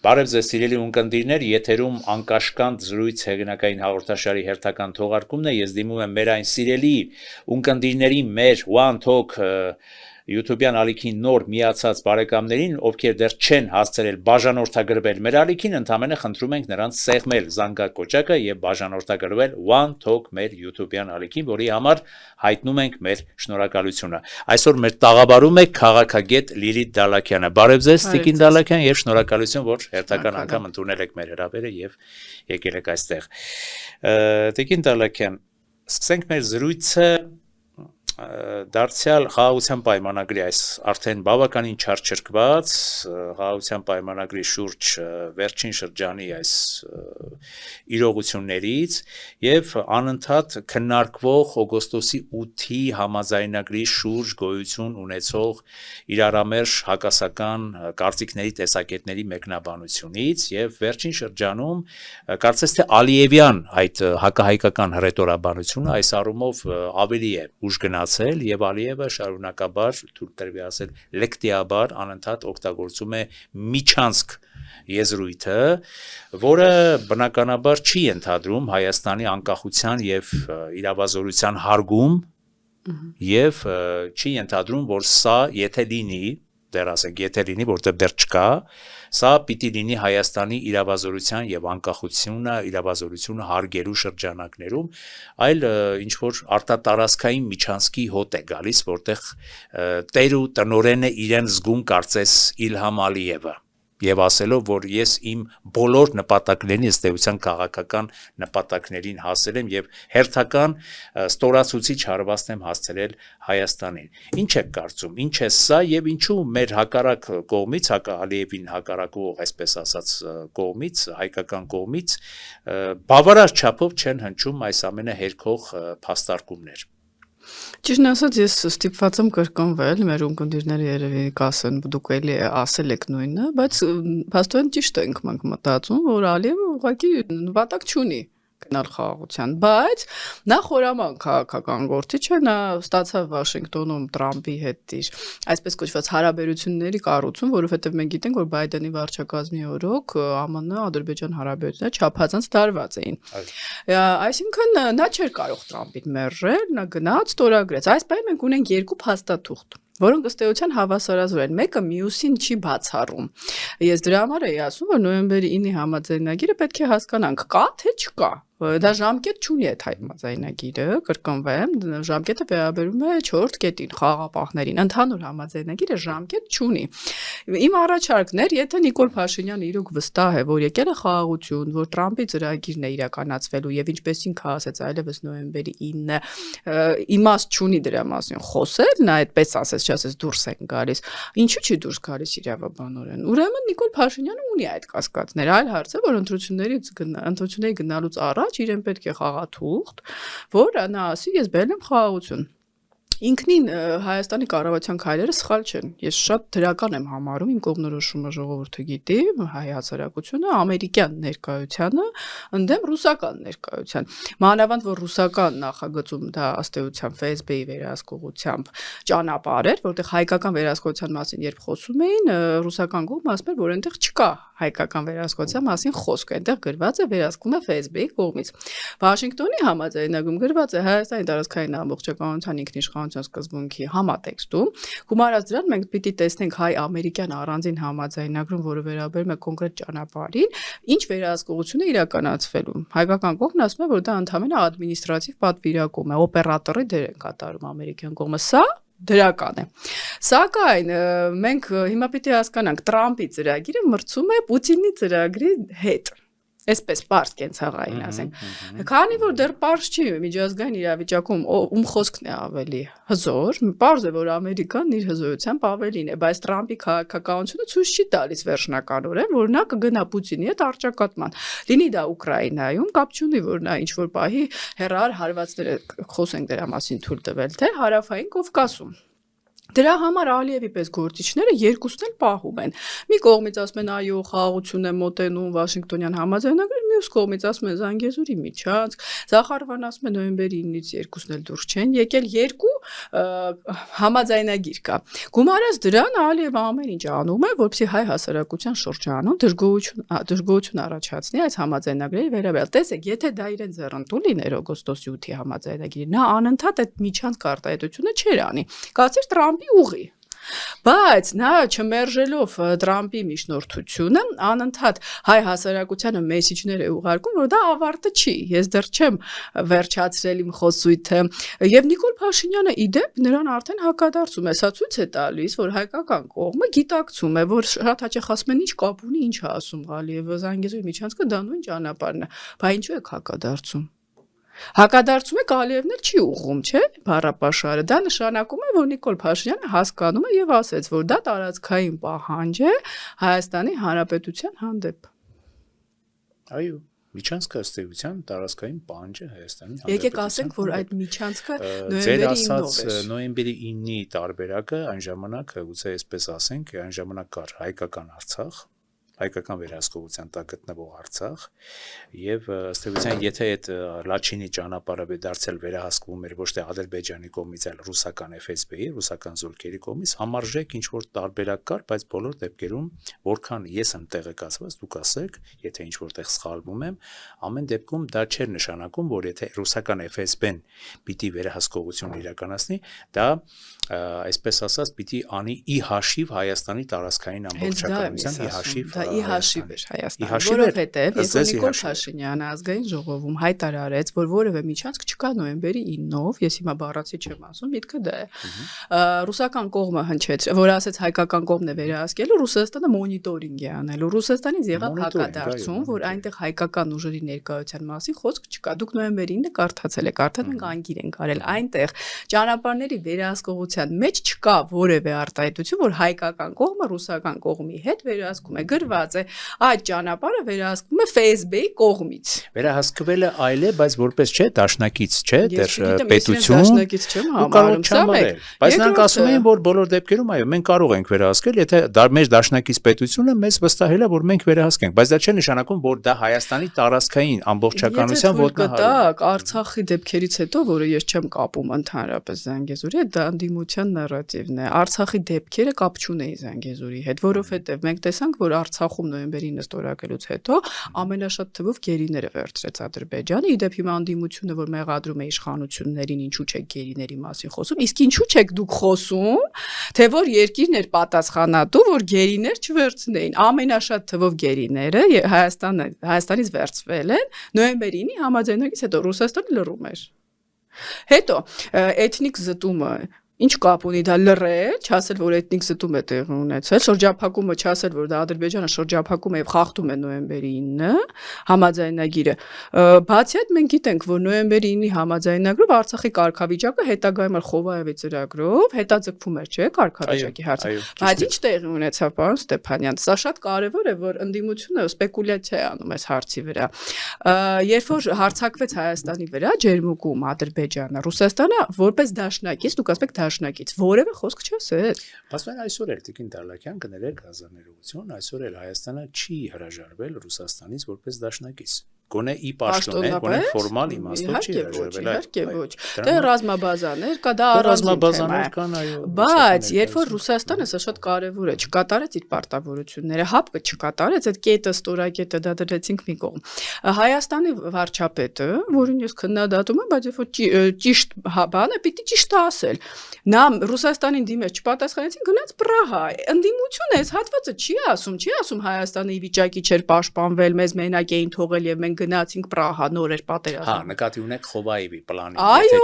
Բարև ձեզ սիրելի ունկնդիրներ, եթերում անկաշկանդ զրույց հեղինակային հաղորդաշարի հերթական թողարկումն է, ես դիմում եմ մեր այն սիրելի ունկնդիրների մեր One Talk YouTube-յան ալիքին նոր միացած բարեկամներին, ովքեր դեռ չեն հասցրել բաժանորդագրվել մեր ալիքին, ընդամենը խնդրում ենք նրանց սեղմել զանգակոճակը եւ բաժանորդագրվել One Talk մեր YouTube-յան ալիքին, որի համար հայտնում ենք մեր շնորհակալությունը։ Այսօր մեր տաղավարում է քաղաքագետ Լիլիթ Դալաքյանը։ Բարև ձեզ, Տիկին Դալաքյան, եւ շնորհակալություն, որ հերթական անգամ ընդունել եք մեր հրավերը եւ եկել եք այստեղ։ Տիկին Դալաքյան, սկսենք մեր զրույցը դարձյալ խաղաղության պայմանագրի այս արդեն բավականին չարչրկված խաղաղության պայմանագրի շուրջ վերջին շրջանի այս իրողություններից եւ անընդհատ քննարկվող օգոստոսի 8-ի համաձայնագրի շուրջ գոյություն ունեցող իրարամերժ հակասական կարծիքների տեսակետների մեկնաբանությունից եւ վերջին շրջանում կարծես թե Ալիևյան այդ հակահայկական հռետորաբանությունը այս առումով ավելի է ուժ եւ Ալիևը շարունակաբար թույլ տրվի ասել լեկտիաբար անընդհատ օգտագործում է միջանցք եզրույթը, որը բնականաբար չի ընդհանրում Հայաստանի անկախության եւ իրավազորության հարգում եւ չի ընդհանրում, որ սա եթե լինի, դեռ ասենք եթե լինի, որտեղ դեռ չկա, սա պիտի լինի Հայաստանի իրավազորության եւ անկախությունը, իրավազորությունը հարգելու շրջանակներում, այլ ինչ որ արտատարածքային միջանցքի հոտ է գալիս, որտեղ տեր ու տնորենը իրեն զգում կարծես Իլհամ Ալիևը եւ ասելով, որ ես իմ բոլոր նպատակներին ըստ էության քաղաքական նպատակներին հասել եմ եւ հերթական ստորացուցիչ հարվածն եմ հասցրել Հայաստանին։ Ինչ եք կարծում, ինչ է սա եւ ինչու մեր հակառակ կողմից, Ալիևին հակառակող, այսպես ասած, կողմից, հայկական կողմից բավարար չափով չեն հնչում այս ամենը հերքող փաստարկումներ։ Ճիշտն ասած, ես ստիպված եմ կրկնվել, մեր ունկնդիրները երևի կասեն, դուք էլի ասել եք նույնը, բայց փաստորեն ճիշտ ենք մենք մտածում, որ Ալիևը ուղղակի նպատակ չունի գնալ խաղաղության, բայց նա խորամանկ քաղաքական գործիչ է, նա ստացավ Վաշինգտոնում Տրամպի հետ իր այսպես կոչված հարաբերությունների կառուցում, որովհետև մենք գիտենք, որ Բայդենի վարչակազմի օրոք ԱՄՆ Ադրբեջան հարաբերությունները չափազանց դարված էին։ Այսինքն նա չէր կարող Տրամպին մերժել, նա գնաց, ստորագրեց։ Այս բանը մենք ունենք երկու փաստաթուղթ, որոնք ըստ էության հավասարազոր են, մեկը մյուսին չի բացառում։ Ես դրա համար էի ասում, որ նոյեմբերի 9-ի համաձայնագիրը պետք է հասկանանք, կա թե չկա։ Դա ժամկետ չունի այդ համաձայնագիրը, կրկնվեմ, ժամկետը վերաբերում է 4 կետին, խաղաղապահներին, ընդհանուր համաձայնագիրը ժամկետ չունի։ Իմ առաջարկն էր, եթե Նիկոլ Փաշինյանը իրոք վստահ է, որ եկել է խաղաղություն, որ Տրամպի ծրագիրն է իրականացվելու եւ ինչպես ինքը ասեց, այլևս նոյեմբերի 9-ը իմաստ չունի դրա մասին խոսել, նա այդպես ասեց, չասեց դուրս են գալիս։ Ինչու՞ չի դուրս գալիս իրավաբանորեն։ Ուրեմն Նիկոլ Փաշինյանը ունի այդ կասկածներ, այլ հարց է, որ ընտրությունների գնալուց առաջ իրեն պետք է խաղաթուղթ, որ նա ասի, ես բերել եմ խաղաղություն։ Ինքնին Հայաստանի կառավարության քայլերը սխալ չեն։ Ես շատ դրական եմ համարում իմ կողմնորոշումը ժողովուրդը գիտի, հայ հասարակությունը ամերիկյան ներկայությանը ընդդեմ ռուսական ներկայության։ Մանավանդ որ ռուսական նախագծում դա ըստ էության ՖՍԲ-ի վերահսկողությամբ ճանապարհ էր, որտեղ հայկական վերահսկողության մասին երբ խոսում էին, ռուսական կողմը ասում էր, որ այնտեղ չկա հայկական վերահսկողության մասին խոսք, այնտեղ գրված է վերահսկում է ՖՍԲ-ի կողմից։ Վաշինգտոնի համաձայնագրում գրված է Հայաստանի տարածքային ամբողջականության ինքնիշխանության սկզբունքի համատեքստում, գումարած դրան մենք պիտի տեսնենք հայ-ամերիկյան առանձին համաձայնագրում, որը վերաբերում է կոնկրետ ճանապարհին, ինչ վերահսկողություն է իրականացվելու։ Հայկական կողմն ասում է, որ դա ընդհանրապես ադմինիստրատիվ պատվիրակում է, օպերատորի դեր են կատարում ամերիկյան կողմը։ Սա դրական է։ Սակայն մենք հիմա պիտի հասկանանք, Տրամպի ծրագիրը մրցում է Պուտինի ծրագրի հետ։ Այսպես պարզ կենցաղային ասենք։ Քանի որ դեռ պարզ չի միջազգային իրավիճակում ում խոսքն է ավելի հզոր, պարզ է որ Ամերիկան իր հզորությամբ ավելին է, բայց Տրամպի քաղաքականությունը ցույց չի տալիս վերջնականորեն, որ նա կգնա Պուտինի հետ առճակատման։ Լինի դա Ուկրաինայում, կապ չունի, որ նա ինչ որ պահի հեռահար հարվածներ խոսենք դրա մասին թույլ տվել, թե Հարավային Կովկասում։ Դրա համար Ալիևի պես գործիչները երկուսն էլ պահում են։ Մի կողմից ասում են այո, խաղաղություն է մոտենում Վաշինգտոնյան համաձայնագրին, մյուս կողմից ասում են Զանգեզուրի միջանցք, Զախարովան ասում է նոյեմբերի 9-ից երկուսն էլ դուրս չեն եկել, երկու համաձայնագիր կա։ Գումարած դրան Ալիևը ամեն ինչ անում է, որպեսզի հայ հասարակության շրջանում դժգոհություն առաջացնի այս համաձայնագրերի վերաբերյալ։ Տեսեք, եթե դա իրեն ձեռնտու լիներ օգոստոսի 8-ի համաձայնագիրը, նա անընդհատ այդ միջանցք արտահայտությունը չէր անի։ Կացիր Տրամպի ուղի։ Բայց նա չմերժելով Տրամպի միջնորդությունը անընդհատ հայ հասարակությանը մեսիջներ է ուղարկում, որ դա ավարտը չի։ Ես դեռ չեմ վերջացրել իմ խոսույթը։ Եվ Նիկոլ Փաշինյանը իդեպ նրան արդեն հակադարձում է, սա ցույց է տալիս, որ հայկական կողմը գիտակցում է, որ շատ հաճախ ասում են ինչ կապ ունի, ինչ է ասում Ղալիևը, Զանգեզուրի միջանցքը դա նույն ճանապարհն է։ Բա ինչու է հակադարձում։ Հակադարձում է Ալիևն էլ չի ուղղում, չէ՞, բառապաշարը։ Դա նշանակում է, որ Նիկոլ Փաշինյանը հասկանում է եւ ասեց, որ դա տարածքային պահանջ է Հայաստանի Հանրապետության հանդեպ։ Այո, միջանցքը ըստ էության տարածքային պահանջ է Հայաստանի Հանրապետության։ Եկեք ասենք, որ այդ միջանցքը Ձեր նոյեմբերի 9-ով ասած էր։ նոյեմբերի 9-ի տարբերակը այն ժամանակ, գուցե այսպես ասենք, այն ժամանակ կար հայկական Արցախ, հայկական վերահսկողության տակ գտնվող Արցախ եւ ըստ էության եթե այդ Լաչինի ճանապարհը դարձել վերահսկվում էր ոչ թե Ադրբեջանի կողմից, այլ ռուսական FSB-ի, ռուսական զորքերի կողմից, համարժեք ինչ որ տարբերակ կար, բայց բոլոր դեպքերում, որքան ես եմ տեղեկացված, դուք ասեք, եթե ինչ որտեղ սխալվում եմ, ամեն դեպքում դա չէր նշանակում, որ եթե ռուսական FSB-ն պիտի վերահսկողություն իրականացնի, դա այսպես ասած պիտի անի ի հաշիվ Հայաստանի տարածքային ամբողջականության ի հաշիվ ի հաշիվ էր Հայաստանը, հաշիվ էր, որովհետև ըստ երբ ձեզ, ի Նիկոլ հաշիվ էր։ Փաշինյանը ազգային ժողովում հայտարարեց, որ որևէ միջանցք չկա նոյեմբերի 9-ով, ես հիմա բառացի չեմ ասում, միտքը դա է։ Ռուսական կողմը հնչեց, որ ասեց հայկական կողմն է վերահսկելու, Ռուսաստանը մոնիտորինգ է անելու։ Ռուսաստանից եղավ հակադարձում, որ այնտեղ հայկական ուժերի ներկայության մասին խոսք չկա։ Դուք նոյեմբերի 9-ը կարդացել եք, արդեն մենք անգիր ենք արել։ Այնտեղ ճանապարհների վերահսկողության մեջ չկա որևէ արտահայտություն, որ հայկական կողմը ռուսական կողմի հետ վերահսկում է։ Գրված է, այդ ճանապարհը վերահսկվում է FSB-ի կողմից։ Վերահսկվելը այլ է, բայց որպես չէ դաշնակից, չէ, Ես դեռ գիտեմ, ես իրեն պետություն դաշնակից չեմ ու կարող համարում, սա չհամարել։ մեկ։ Բայց նրանք Երկրորդը- ասում էին, որ բոլոր դեպքերում այո, մենք կարող ենք վերահսկել, եթե մեր դաշնակից պետությունը մեզ վստահել է, որ մենք վերահսկենք, բայց դա չէ նշանակում, որ դա Հայաստանի տարածքային ամբողջականության ոտնահարում է։ Տակ Արցախի դեպքերից հետո, որը ես չեմ կապում ընդհանրապես Զանգեզուրի հետ, դա անդիմության նարատիվն է։ Արցախի դեպքերը կապ չունեին Զանգեզուրի հետ, որովհետև մենք տեսանք, որ Արցախում նոյեմբերի 9-ը ստորագրելուց հետո ամենաշատ թվով գերիները վերցրեց Ադրբեջանը։ Իդեպ հիմա անդիմությունը, որ մեղադրում է իշխանություններին, ինչու՞ չեք գերիների մասին խոսում, իսկ ինչու՞ չեք դուք խոսում, թե որ երկիրն էր պատասխանատու, որ գերիներ չվերցնեին։ Ամենաշատ թվով գերիները Հայաստանից վերցվել են նոյեմբերի 9-ի համաձայնագրից հետո Ռուսաստանը լռում էր։ Հետո էթնիկ զտումը ինչ կապ ունի դա լռել, չասել որ էթնիկ զտում է տեղի ունեցել, շրջափակումը չասել որ դա Ադրբեջանը շրջափակում է եւ խախտում է նոյեմբերի 9 համաձայնագիրը։ Բացի այդ մենք գիտենք որ նոյեմբերի 9-ի համաձայնագրով Արցախի կարգավիճակը հետագայում Խովայևի ծրագրով հետաձգվում էր, չէ՞, կարգավիճակի հարցը։ Բայց ինչ տեղի ունեցավ, պարոն Ստեփանյան, սա շատ կարևոր է որ ընդդիմությունը սպեկուլյացիա է անում այս հարցի վրա։ Երբ որ հարձակվեց Հայաստանի վրա ջերմուկում Ադրբեջանը, Ռուսաստանը որպես դաշնակից, դուք ասեք դաշնակից, որևէ խոսք չասեց։ Ասում են այսօր էլ Տիկին Դալակյան կներեք գազաներողություն, այսօր էլ Հայաստանը չի հրաժարվել Ռուսաստանից որպես դաշնակից։ Գոնե ի պաշտոն է, գոնե ֆորմալ իմաստով չի հրաժարվել։ Իհարկե ոչ։ Դե ռազմաբազաներ կա, դա ռազմաբազաներ կան, այո։ Բայց երբ որ Ռուսաստանը սա շատ կարևոր է, չկատարեց իր պարտավորությունները, հապկը չկատարեց, այդ կետը, ստորակետը դա դրեցինք մի կողմ։ Հայաստանի վարչապետը, որին ես քննադատում եմ, բայց երբ որ ճիշտ բանը պիտի ճիշտ ասել։ Նա Ռուսաստանին դիմեց, չպատասխանեցին, գնաց Պրահա։ Ընդդիմությունը այս հատվածը չի ասում Հայաստանը ի վիճակի չէր պաշտպանվել, մեզ մենակ էին թողել եւ մենք գնացինք Պրահա, նոր էր պատերազմ։ Հա, նկատի ունեք Խովայևի պլանին, այո,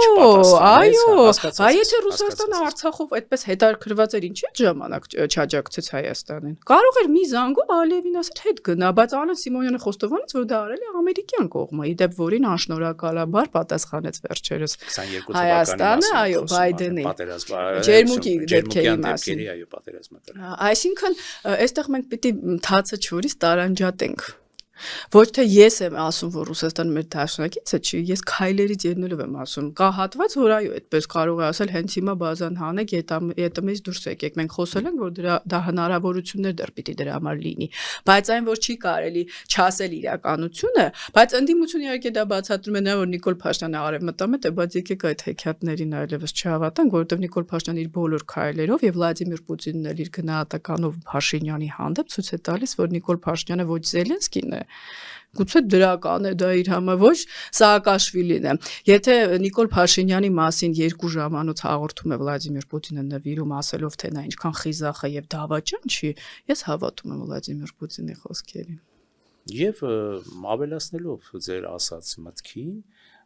եթե Ռուսաստանը Արցախով այդպես հետաքրքրված էր, ինչի՞ ժամանակ չաջակցեց Հայաստանին։ Կարող էր մի զանգով Ալիևին ասել հետ գնա, բայց Ալեն Սիմոնյանը խոստովանեց, որ դա արել է ամերիկյան կողմը, իդեպ որին անշնորհակալաբար պատասխանեց վերջերս 22 Հայաստանը, այո, Բայդենին ջերմուկի դեպքերի մասին, այո, պատերազմը։ Այսինքն, այստեղ մենք պիտի թացը չորից տարանջատենք։ Ոչ թե ես եմ ասում, որ Ռուսաստանը մեր դաշնակիցը չի, ես քայլերից ելնելով եմ ասում։ Կա հատված, որ այո, այդպես կարող է ասել, հենց հիմա բազան հանեք, ԵՏՄ-ից դուրս եկեք։ Մենք խոսել ենք, որ դա հնարավորություններ դեռ պիտի դրա համար լինի, բայց այն, որ չի կարելի չասել իրականությունը, բայց ընդդիմությունը իհարկե դա բացատրում է նա, որ Նիկոլ Փաշինյանը արևմտամետ է, բայց եկեք այդ հեքիաթներին այլևս չհավատանք, որովհետև Նիկոլ Փաշինյանը իր բոլոր քայլերով եւ Վլադիմիր Պուտինն էլ իր գնահատականով Փաշինյանի հանդեպ ցույց է տալիս, որ Նիկոլ Փաշինյանը ոչ Զելենսկին է, գուցե դրական է դա իր համար, ոչ Սաակաշվիլին է։ Եթե Նիկոլ Փաշինյանի մասին 2 ժամանոց հաղորդում է Վլադիմիր Պուտինը նվիրում ասելով, թե նա ինչքան խիզախ է եւ դավաճան չի, ես հավատում եմ Վլադիմիր Պուտինի խոսքերին։ Եվ ավելացնելով ձեր ասած մտքին,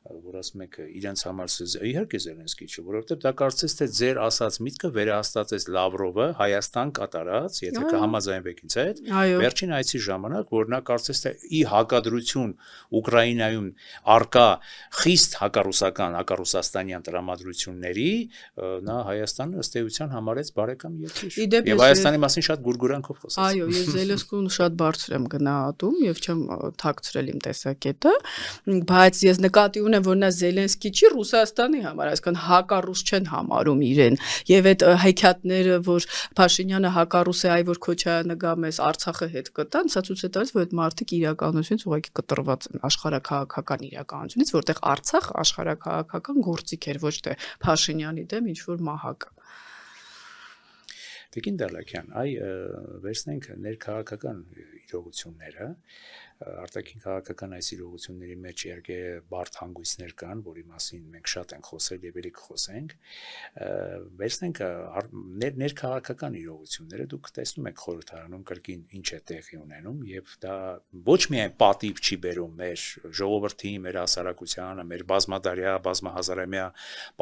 որ ասում եք իրենց համար իհարկե Զելենսկի չի, որովհետև դա կարծես թե ձեր ասած միտքը վերահաստատեց Լավրովը Հայաստան կատարած, եթե կհամաձայնվեք ինձ հետ, վերջին այցի ժամանակ, որ նա կարծես թե ի հակադրություն Ուկրաինայում արկա խիստ հակառուսական, հակառուսաստանյան տրամադրությունների, նա Հայաստանը ըստ էության համարեց բարեկամ երկիր։ Եվ Հայաստանի մասին շատ գուրգուրանքով խոսեց։ Այո, ես Զելենսկուն շատ բարձր եմ գնահատում եւ չեմ թաքցրել իմ տեսակետը, բայց ես նկատի ունեմ, որ նա Զելենսկի չի Ռուսաստանի համար, այսինքն հակառուս չեն համարում իրեն։ Եվ այդ հեքիաթները, որ Փաշինյանը հակառուս է, այ որ Քոչարյանը գա մեզ Արցախը հետ կտան, սա ցույց է տալիս, որ այդ մարդիկ իրականությունից ուղղակի կտրված են աշխարհաքաղաքական իրականությունից, որտեղ Արցախը աշխարհաքաղաքական գործիք էր, ոչ թե Փաշինյանի դեմ ինչ որ մահակ։ Տիկին Դալակյան, վերցնենք ներքաղաքական իրողությունները, արտաքին քաղաքական այս իրողությունների մեջ իհարկե բարդ հանգույցներ կան, որի մասին մենք շատ ենք խոսել եւ ելի կխոսենք, վերցնենք ներքաղաքական իրողությունները, դուք տեսնում եք խորհրդարանում կրկին ինչ է տեղի ունենում եւ դա ոչ միայն պատիվ չի բերում մեր ժողովրդի, մեր հասարակությանը, մեր բազմադարյա, բազմահազարամյա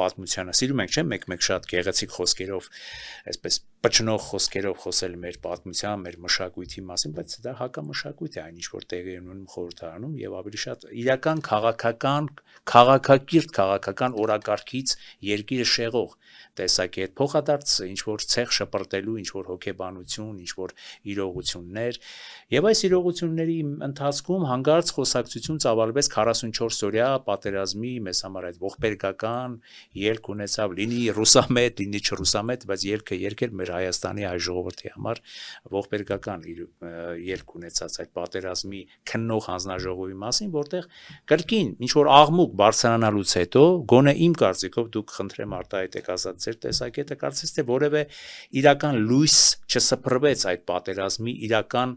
պատմությանը, սիրում ենք, չէ՞, մեկ-մեկ շատ գեղեցիկ խոսքերով, այսպես պչնող խոսքերով խոսել մեր պատմության, մեր մշակույթի մասին, բայց դա հակամշակույթ է, այն ինչ որ տեղի ունենում խորհրդարանում եւ ավելի շատ իրական քաղաքակիրթ քաղաքական օրակարգից երկիրը շեղող տեսակետ, փոխադարձ ինչ որ ցեղ շպրտելու, ինչ որ հոգեբանություն, ինչ որ իրողություններ եւ այս իրողությունների ընթացքում հանգարց խոսակցություն ծավալվեց 44-օրյա պատերազմի մեզ համար այդ ողբերգական ելք ունեցավ, լինի ռուսամետ, լինի չռուսամետ, բայց ելքը երկել մեր Հայաստանի հայ ժողովրդի համար ողբերգական ելք ունեցած այդ պատերազմի քննող հանձնաժողովի մասին, որտեղ կրկին ինչ որ աղմուկ բարձրանալուց հետո գոնե իմ կարծիքով դուք խնդրեմ արտահայտեք ասած ձեր տեսակետը, կարծես թե որևէ իրական լույս չսփռվեց այդ պատերազմի իրական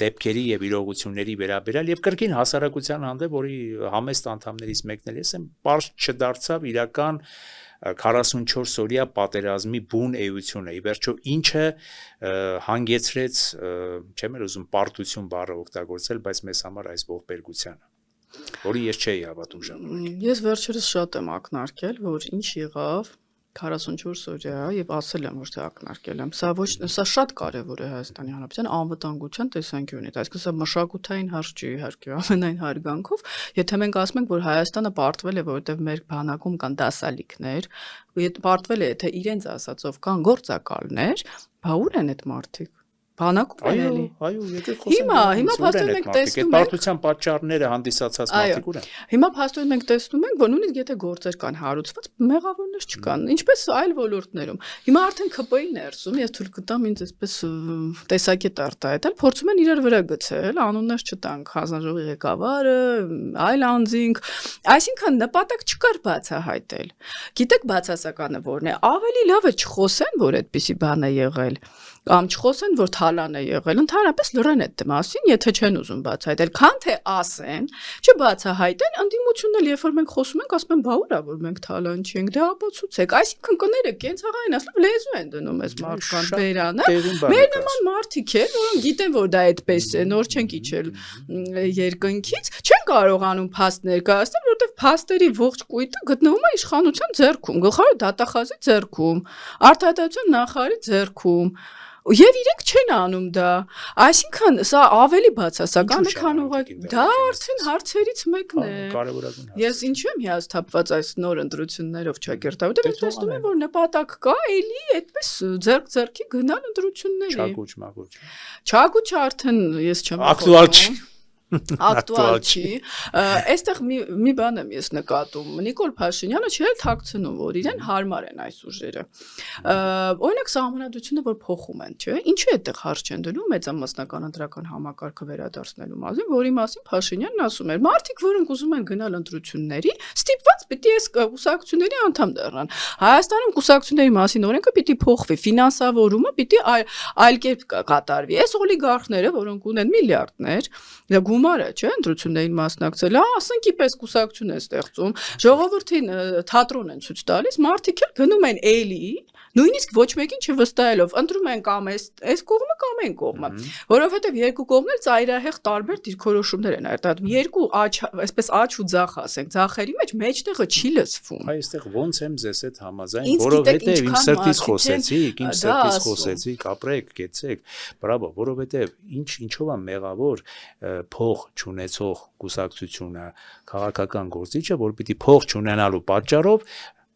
դեպքերի եւ իրողությունների վերաբերյալ եւ կրկին հասարակության հանդեպ, որի համեստ անդամներից մեկն էլ ես եմ, པարզ չդարձավ իրական 44-օրյա պատերազմի բուն էությունը, ի վերջո ինչը հանգեցրեց, չեմ ուզում պարտություն բառը օգտագործել, բայց մեզ համար այս ողբերգությանը, որի ես չէի հավատում ժամանակ։ Ես վերջերս շատ եմ ակնարկել, որ ինչ եղավ 44 օրյա եւ ասել եմ, որ թե ակնարկել եմ։ Սա շատ կարեւոր է Հայաստանի Հանրապետության անվտանգության տեսանկյունից, այսինքն սա մշակութային հարց չի իհարկե ամենայն հարգանքով, եթե մենք ասում ենք, որ Հայաստանը պարտվել է, որովհետեւ մեր բանակում կան դասալիքներ, պարտվել է, եթե իրենց ասածով կան գործակալներ, բա ուր են այդ մարդիկ։ Բանակում են էլի։ Այո, եկեք խոսենք։ Հիմա փաստորեն մենք տեսնում ենք պարտության պատճառները հանդիսացած մարդիկ ուր են։ Հիմա փաստորեն մենք տեսնում ենք, որ նույնիսկ եթե գործեր կան հարուցված, մեղավորներ չկան, ինչպես այլ ոլորտներում։ Հիմա արդեն ԿՊ-ի ներսում ես թույլ կտամ ինձ այսպես տեսակետ արտահայտել, փորձում են իրար վրա գցել, անուններ չտանք, հանձնաժողովի ղեկավարը, այլ անձինք, այսինքն նպատակ չկար բացահայտել։ Գիտեք բացասականը որն է, ավելի լավ է չխոսեն, որ այդպիսի բան է եղել, կամ չխոսեն, որ թալան է եղել, ընդհանրապես լռեն այդ մասին, եթե չեն ուզում բացահայտել, քան թե ասեն, չբացահայտեն, ընդդիմությունն էլ երբ որ մենք խոսում ենք, ասում են, բա ուր է, որ մենք թալան չենք, դե ապացուցեք, այսինքն կները կենցաղային ասում լեզու են դնում այս մարդկանց բերանը, մեր նման մարդիկ են, որոնք գիտեն, որ դա այդպես է, նոր չեն իջել երկնքից, չեն կարողանում փաստ ներկայացնել, որովհետև փաստերի ողջ կույտը գտնվում է իշխանության ձեռքում, գլխավոր դատախազի ձեռքում, արտահայտության նախարարի ձեռքում Եվ իրենք չեն անում դա, այսինքն սա ավելի բացասական է, քան ուղղակի դա արդեն հարցերից մեկն է։ Կարևորագույն հարց։ Ես ինչու եմ հիասթափված այս նոր ընտրություններով չակերտավ, որտեղ ես տեսնում եմ, որ նպատակ կա, էլի այդպես ձեռք-ձեռքի գնալ ընտրությունների։ Չագուճ, մագուճ։ Չագուճը արդեն ես չեմ ակտուալ չի։ ակտուալ չի, այստեղ մի բան եմ ես նկատում, Նիկոլ Փաշինյանը չի էլ թաքցնում, որ իրեն հարմար են այս ուժերը, օրինակ սահմանադրությունը, որ փոխում են, չէ, ինչու է այդտեղ հարց չեն դնում մեծամասնական ընտրական համակարգը վերադարձնելու մասին, որի մասին Փաշինյանն ասում էր, մարդիկ, որոնք ուզում են գնալ ընտրությունների, ստիպված պիտի այս կուսակցությունների անդամ դառնան, Հայաստանում կուսակցությունների մասին օրենքը պիտի փոխվի, ֆինանսավորումը պիտի այլ կերպ կատարվի, այս օլիգարխները, որոնք ունեն միլիարդներ, գումարը, չէ, ընտրություններին մասնակցել, ասենք իպես կուսակցություն է ստեղծում, ժողովրդին թատրոն են ցույց տալիս, մարդիկ էլ գնում են էլի, նույնիսկ ոչ մեկին չվստահելով, ընտրում են կամ այս կողմը կամ այն կողմը, որովհետև երկու կողմն էլ ծայրահեղ տարբեր դիրքորոշումներ են արտադրում, երկու այսպես աչ ու ձախ ասենք, ձախերի մեջ մեջտեղը չի լսվում։ Այստեղ ոնց եմ ձեզ հետ համաձայն, որովհետև իմ սրտից խոսեցիք, ապրեք, կեցեք, բրավո, որովհետև ինչով է մեղավոր փող չունեցող կուսակցությունը, քաղաքական գործիչը, որ պիտի փող չունենալու պատճառով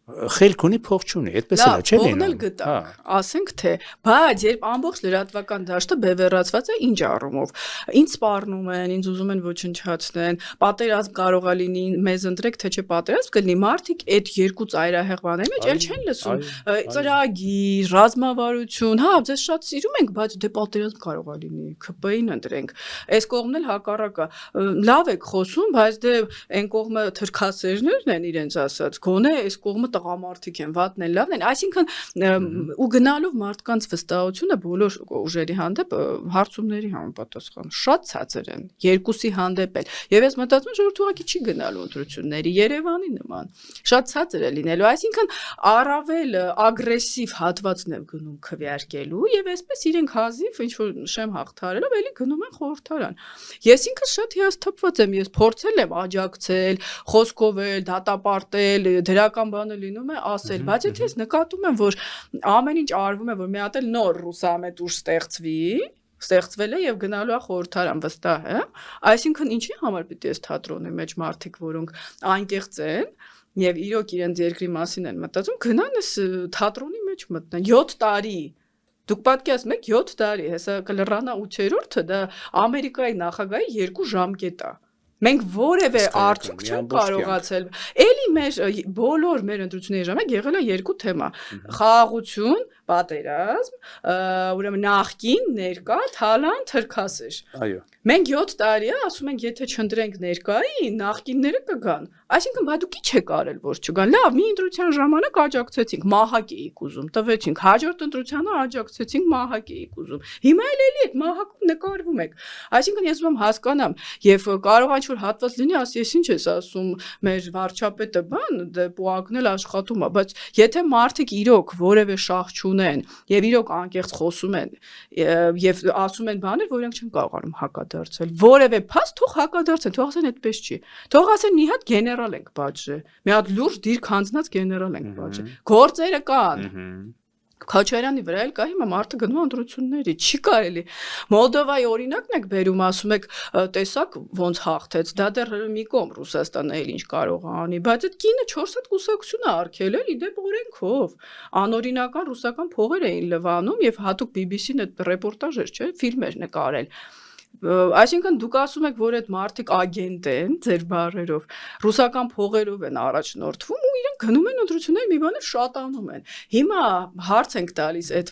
խելք ունի փող չունի, այդպես էլ չէ լինում։ Փողն էլ գտանք, ասենք թե, բայց երբ ամբողջ լրատվական դաշտը բևեռացված է ինչ առումով, ինձ սպառնում են, ինձ ուզում են ոչնչացնեն, պատերազմ կարող է լինի, մեզ ընտրեք, թե չէ պատերազմ կլինի, մարդիկ այդ երկու ծայրահեղ բաների մեջ էլ չեն լսում, ծրագիր, ռազմավարություն, հա, ձեզ շատ սիրում ենք, բայց դե պատերազմ կարող է լինի, ՔՊ-ին ընտրենք, այս կողմն էլ հակառակը, լավ եք խոսում, բայց դե այն կողմը թրքասերներն են իրենց ասած, գոնե այս կողմը տղամարդիկ են, վատն են, լավն են, այսինքն ու գնալով մարդկանց վստահությունը բոլոր ուժերի հանդեպ հարցումների համապատասխան շատ ցածր են, երկուսի հանդեպ էլ, եւ ես մտածում եմ ժողովուրդը ուղղակի չի գնալու ընտրությունների, Երևանի նման, շատ ցածր է լինելու, այսինքն առավել ագրեսիվ հատվածն է գնում քվեարկելու եւ այսպես իրենք հազիվ ինչ որ շեմ հաղթարելով էլի գնում են խորհրդարան։ Ես ինքս շատ հիասթափված եմ, ես փորձել եմ աջակցել, խոսքով էլ, դատապարտել, դրական բանը լինում է ասել, բայց եթե ես նկատում եմ, որ ամեն ինչ արվում է, որ մի հատ էլ նոր ռուսամետ ուժ ստեղծվել է եւ գնալու է խորհրդարան, վստահ եմ, այսինքն ինչի համար պիտի այս թատրոնի մեջ մարդիկ, որոնք անկեղծ են եւ իրոք իրենց երկրի մասին են մտածում, գնան այս թատրոնի մեջ մտնեն 7 տարի Դուք պատկերացնում եք 7 տարի, հեսա կլռանա 8-րդը, դա Ամերիկայի նախագահի 2 ժամկետ է։ Մենք որևէ արդյունք չենք կարողացել։ Էլի բոլոր մեր ընտրությունների ժամանակ եղել է 2 թեմա՝ խաղաղություն, պատերազմ, ուրեմն նախկին, ներկա, թալան, թրքասեր։ Այո։ Մենք 7 տարի է, ասում ենք, եթե չընտրենք ներկային, նախկինները կգան։ Այսինքն, բա դուք ի՞նչ եք արել, որ չգան։ Լավ, մի ընտրության ժամանակ աջակցեցինք, մահակ էիք ուզում, տվեցինք, հաջորդ ընտրությանը աջակցեցինք, մահակ էիք ուզում։ Հիմա էլի այդ մահակում նկարվում եք։ Այսինքն, ես ում հասկանամ, եւ կարող է ինչ-որ հատված լինի, ասի, ես ինչ ես ասում, մեր վարչապետը բան, դե պուակն էլ աշխատում է, բայց եթե մարդիկ իրոք որևէ շահ չունեն եւ իրոք անկեղծ խոսում են եւ ասում են բաներ, որ իրենք չեն կարողանում հակադարձել, որևէ փաստ թող հակադարձեն, թող ասեն այդպես չի, թող ասեն մի հատ գեներալ ենք պատժել, մի հատ լուրջ դիրք հանձնած գեներալ ենք պատժել, գործերը կան։ Քոչարյանի վրա էլ կա հիմա մարդը գնում ընտրությունների, չի կարելի։ Մոլդովայի օրինակն եք բերում, ասում եք, տեսակ ոնց հաղթեց, դա դեռ մի կողմ Ռուսաստանը էլ ինչ կարող է անի, բայց այդ կինը 4 հատ կուսակցություն է արգելել, իդեպ օրենքով։ Անօրինական ռուսական փողեր էին լվանում եւ հատուկ BBC-ն այդ ռեպորտաժ էր, չէ, ֆիլմ էր նկարել։ Այսինքն դուք ասում եք, որ այդ մարդիկ ագենտ են, ձեր բառերով, ռուսական փողերով են առաջնորդվում ու իրենք գնում են ընտրությունների մի բաներ շատանում են։ Հիմա հարց ենք տալիս այդ